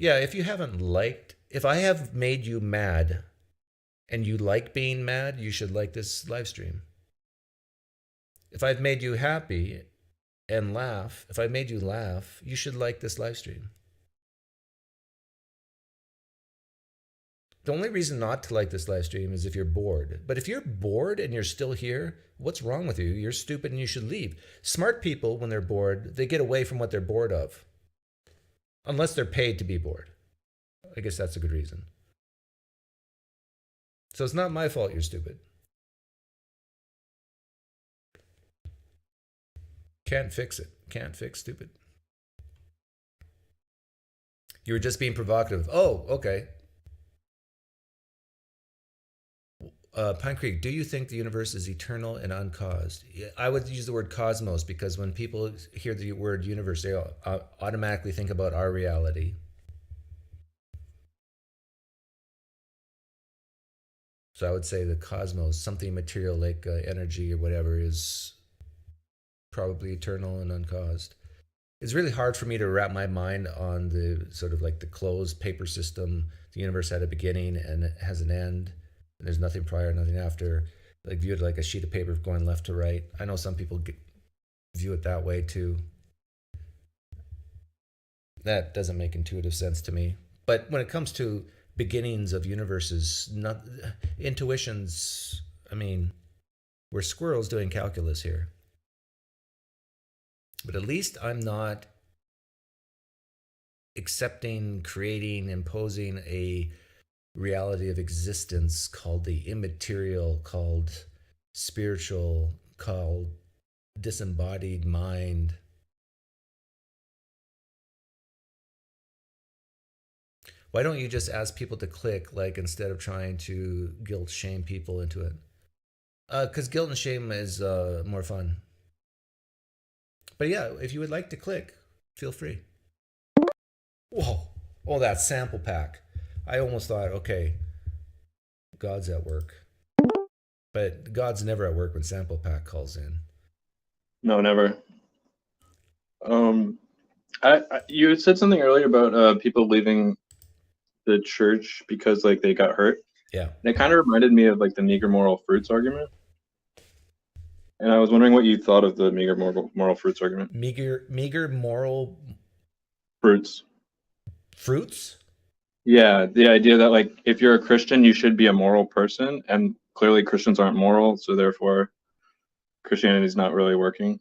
Yeah, if I have made you mad and you like being mad, you should like this live stream. If I've made you happy and laugh, if I made you laugh, you should like this live stream. The only reason not to like this live stream is if you're bored. But if you're bored and you're still here, what's wrong with you? You're stupid and you should leave. Smart people, when they're bored, they get away from what they're bored of. Unless they're paid to be bored. I guess that's a good reason. So it's not my fault you're stupid. Can't fix it. Can't fix stupid. You were just being provocative. Oh, okay. PineCreek, do you think the universe is eternal and uncaused? I would use the word cosmos because when people hear the word universe, they automatically think about our reality. So I would say the cosmos, something material like energy or whatever, is probably eternal and uncaused. It's really hard for me to wrap my mind on the sort of like the closed paper system. The universe had a beginning and it has an end. And there's nothing prior, nothing after. Like viewed like a sheet of paper going left to right. I know some people view it that way too. That doesn't make intuitive sense to me. But when it comes to beginnings of universes, intuitions, I mean, we're squirrels doing calculus here. But at least I'm not accepting, creating, imposing a reality of existence called the immaterial, called spiritual, called disembodied mind. Why don't you just ask people to click, like, instead of trying to guilt shame people into it? Because guilt and shame is more fun. But yeah, if you would like to click, feel free. Whoa. Oh, that sample pack. I almost thought, okay, God's at work. But God's never at work when sample pack calls in. No, never. You had said something earlier about people leaving the church because like they got hurt. Yeah. And it kind of reminded me of like the meager moral fruits argument. And I was wondering what you thought of the meager moral fruits argument. Meager moral Fruits. Fruits? Yeah, the idea that like if you're a Christian, you should be a moral person, and clearly Christians aren't moral, so therefore Christianity's not really working.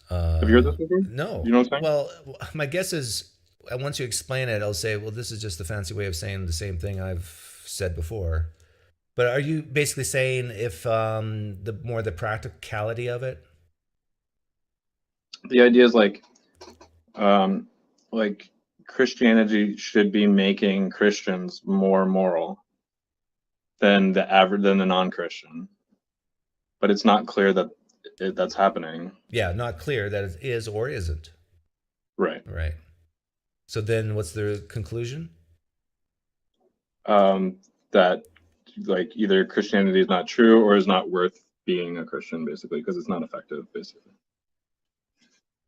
Have you heard this before? No. You know what I'm saying? Well, my guess is once you explain it, I'll say, well, this is just a fancy way of saying the same thing I've said before. But are you basically saying if the practicality of it? The idea is like Christianity should be making Christians more moral than the non-Christian, but it's not clear that that's happening. Yeah, not clear that it is or isn't. Right. Right. So then, what's the conclusion? That like either Christianity is not true or is not worth being a Christian, basically, because it's not effective, basically.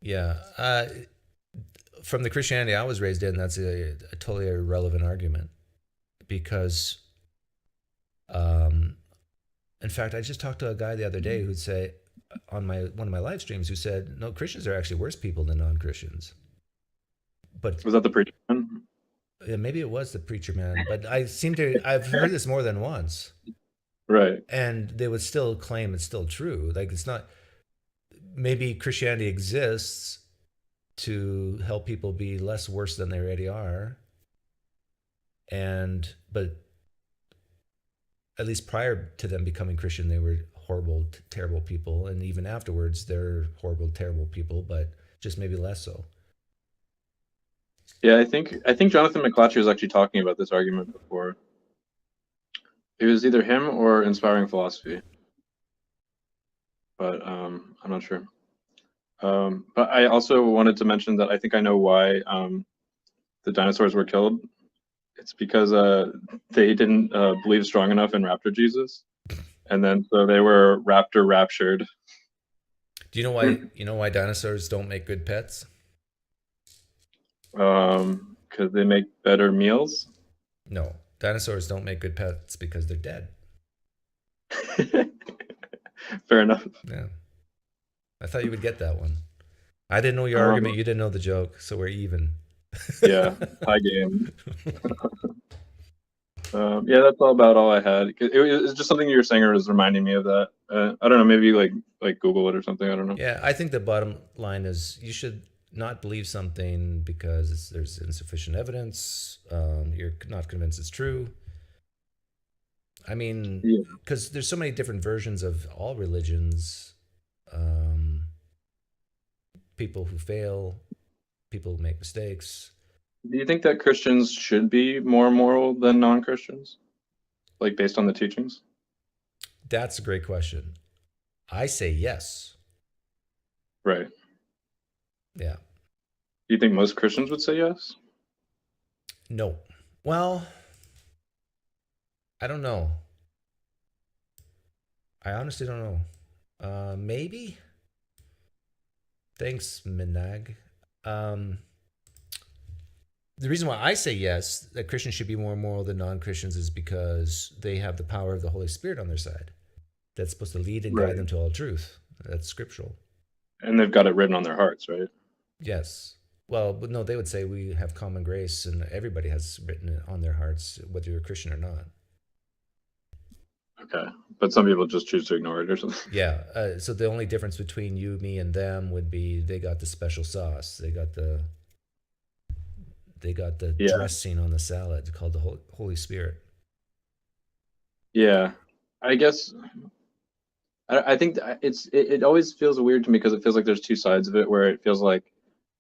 Yeah. From the Christianity I was raised in, that's a totally irrelevant argument because, in fact, I just talked to a guy the other day who'd say on one of my live streams who said, no, Christians are actually worse people than non-Christians. But was that the preacher man? Yeah, maybe it was the preacher man, but I've heard this more than once. Right. And they would still claim it's still true. Like it's not, maybe Christianity exists to help people be less worse than they already are. But at least prior to them becoming Christian, they were horrible, terrible people. And even afterwards, they're horrible, terrible people, but just maybe less so. Yeah, I think JonathanMcLatchie was actually talking about this argument before. It was either him or Inspiring Philosophy, but I'm not sure. But I also wanted to mention that I think I know why the dinosaurs were killed. It's because they didn't believe strong enough in Raptor Jesus, and then so they were Raptor raptured. Do you know why? You know why dinosaurs don't make good pets? Because they make better meals. No, dinosaurs don't make good pets because they're dead. Fair enough. Yeah, I thought you would get that one. I didn't know your argument. You didn't know the joke, so we're even. Yeah, high game. Yeah, that's all I had. It was just something you were saying, or was reminding me of that. I don't know, maybe like Google it or something. I don't know. Yeah, I think the bottom line is you should not believe something because there's insufficient evidence. You're not convinced it's true. I mean, because there's so many different versions of all religions. People who fail, people who make mistakes. Do you think that Christians should be more moral than non-Christians? Like based on the teachings? That's a great question. I say yes. Right. Yeah. Do you think most Christians would say yes? No. Well, I don't know. I honestly don't know. Maybe? Thanks, Minag. The reason why I say yes, that Christians should be more moral than non-Christians is because they have the power of the Holy Spirit on their side. That's supposed to lead and guide them to all truth. That's scriptural. And they've got it written on their hearts, right? Yes. Well, but no, they would say we have common grace and everybody has written it on their hearts, whether you're a Christian or not. Okay. But some people just choose to ignore it or something. Yeah. So the only difference between you, me, and them would be they got the special sauce. They got the dressing on the salad called the Holy Spirit. Yeah. I guess I think it always feels weird to me because it feels like there's two sides of it, where it feels like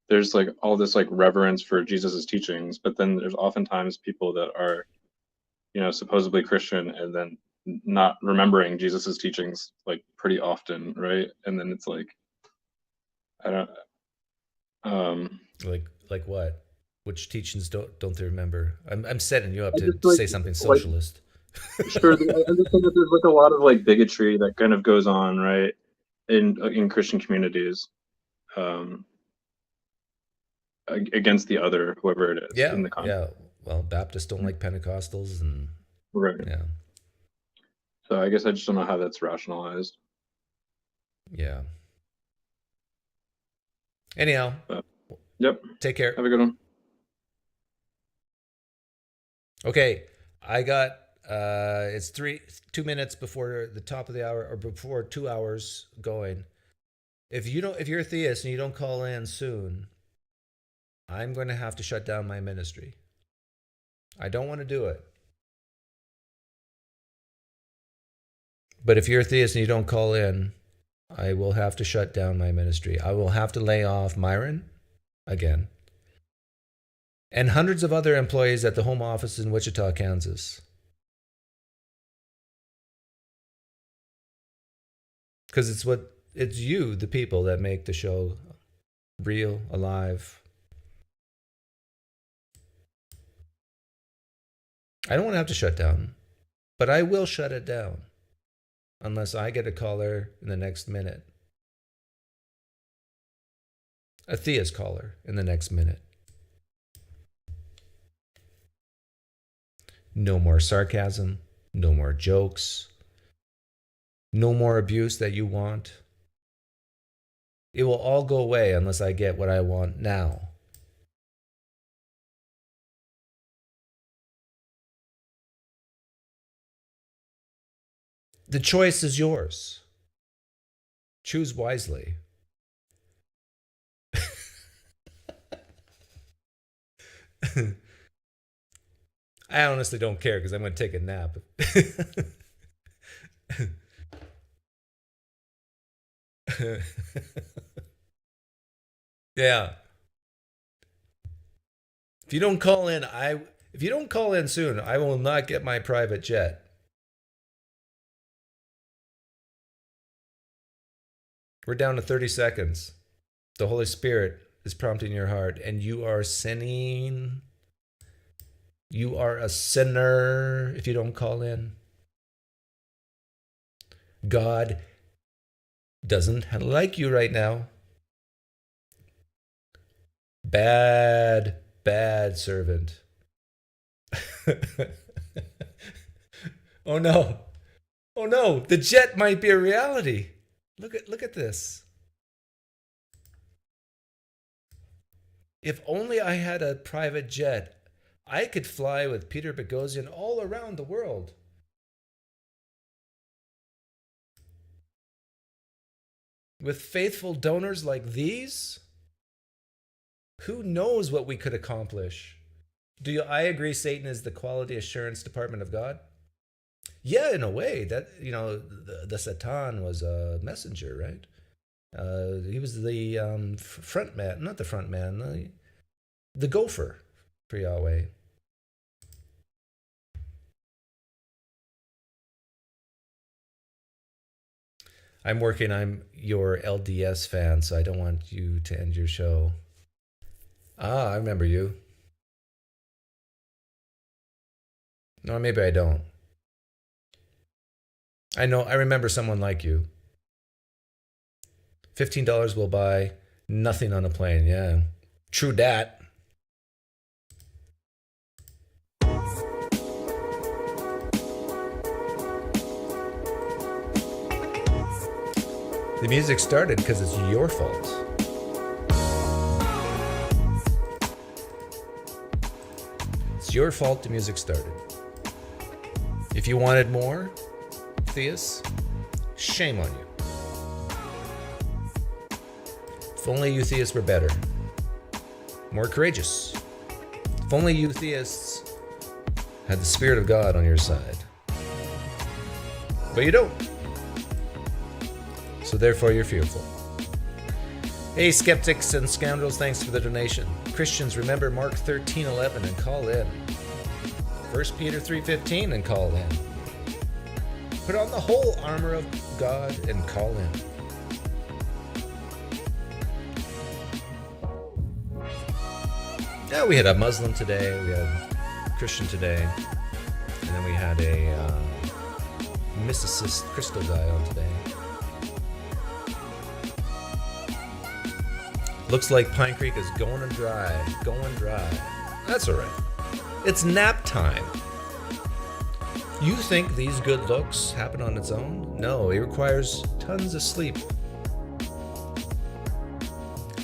there's like all this like reverence for Jesus's teachings, but then there's oftentimes people that are supposedly Christian and then not remembering Jesus's teachings like pretty often, right? And then it's like, I don't, like what? Which teachings don't they remember? I'm setting you up to just, like, say something socialist. sure. I understand that there's like a lot of like bigotry that kind of goes on, right, in Christian communities, against the other, whoever it is. Yeah, in the context. yeah. Well, Baptists don't like Pentecostals, and Right. yeah, So I guess I just don't know how that's rationalized. yeah. Anyhow, Yep. take care. Have a good one. Okay, I got it's 2 minutes before the top of the hour, or before 2 hours going. If you're a theist and you don't call in soon, I'm going to have to shut down my ministry. I don't want to do it. But if you're a theist and you don't call in, I will have to shut down my ministry. I will have to lay off Myron again, and hundreds of other employees at the home office in Wichita, Kansas. Because it's you, the people, that make the show real, alive. I don't want to have to shut down, but I will shut it down unless I get a caller in the next minute. A theist caller in the next minute. No more sarcasm, no more jokes, no more abuse that you want. It will all go away unless I get what I want now. The choice is yours. Choose wisely. I honestly don't care because I'm going to take a nap. Yeah. If you don't call in soon, I will not get my private jet. We're down to 30 seconds. The Holy Spirit is prompting your heart, and you are sinning. You are a sinner if you don't call in. God doesn't like you right now. Bad servant. Oh no. Oh no, the jet might be a reality. Look at this. If only I had a private jet, I could fly with Peter Boghossian all around the world. With faithful donors like these, who knows what we could accomplish? I agree Satan is the quality assurance department of God? Yeah, in a way. That, the Satan was a messenger, right? He was the front man, not the front man, the gopher for Yahweh. I'm your LDS fan, so I don't want you to end your show. I remember you. No, maybe I don't. I remember someone like you. $15 will buy nothing on a plane. Yeah, true dat. The music started because it's your fault. It's your fault the music started. If you wanted more, theists, shame on you. If only you theists were better, more courageous. If only you theists had the Spirit of God on your side. But you don't. So therefore you're fearful. Hey, skeptics and scoundrels, thanks for the donation. Christians, remember Mark 13:11 and call in. 1 Peter 3:15 and call in. Put on the whole armor of God and call in. Yeah, we had a Muslim today, we had a Christian today, and then we had a mysticist crystal guy on today. Looks like PineCreek is going dry. That's all right. It's nap time. You think these good looks happen on its own? No, it requires tons of sleep.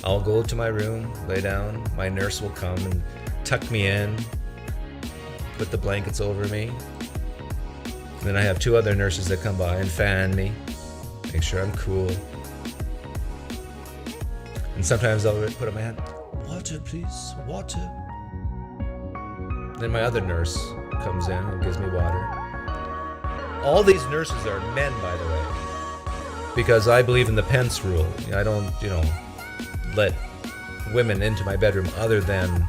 I'll go to my room, lay down. My nurse will come and tuck me in, put the blankets over me. And then I have 2 other nurses that come by and fan me, make sure I'm cool. And sometimes I'll put up my hand, water please, water. Then my other nurse comes in and gives me water. All these nurses are men, by the way, because I believe in the Pence rule. I don't, let women into my bedroom other than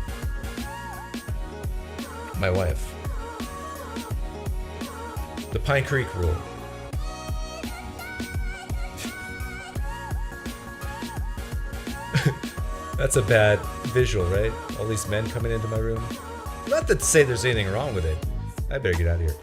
my wife. The PineCreek rule. That's a bad visual, right? All these men coming into my room. Not to say there's anything wrong with it. I better get out of here.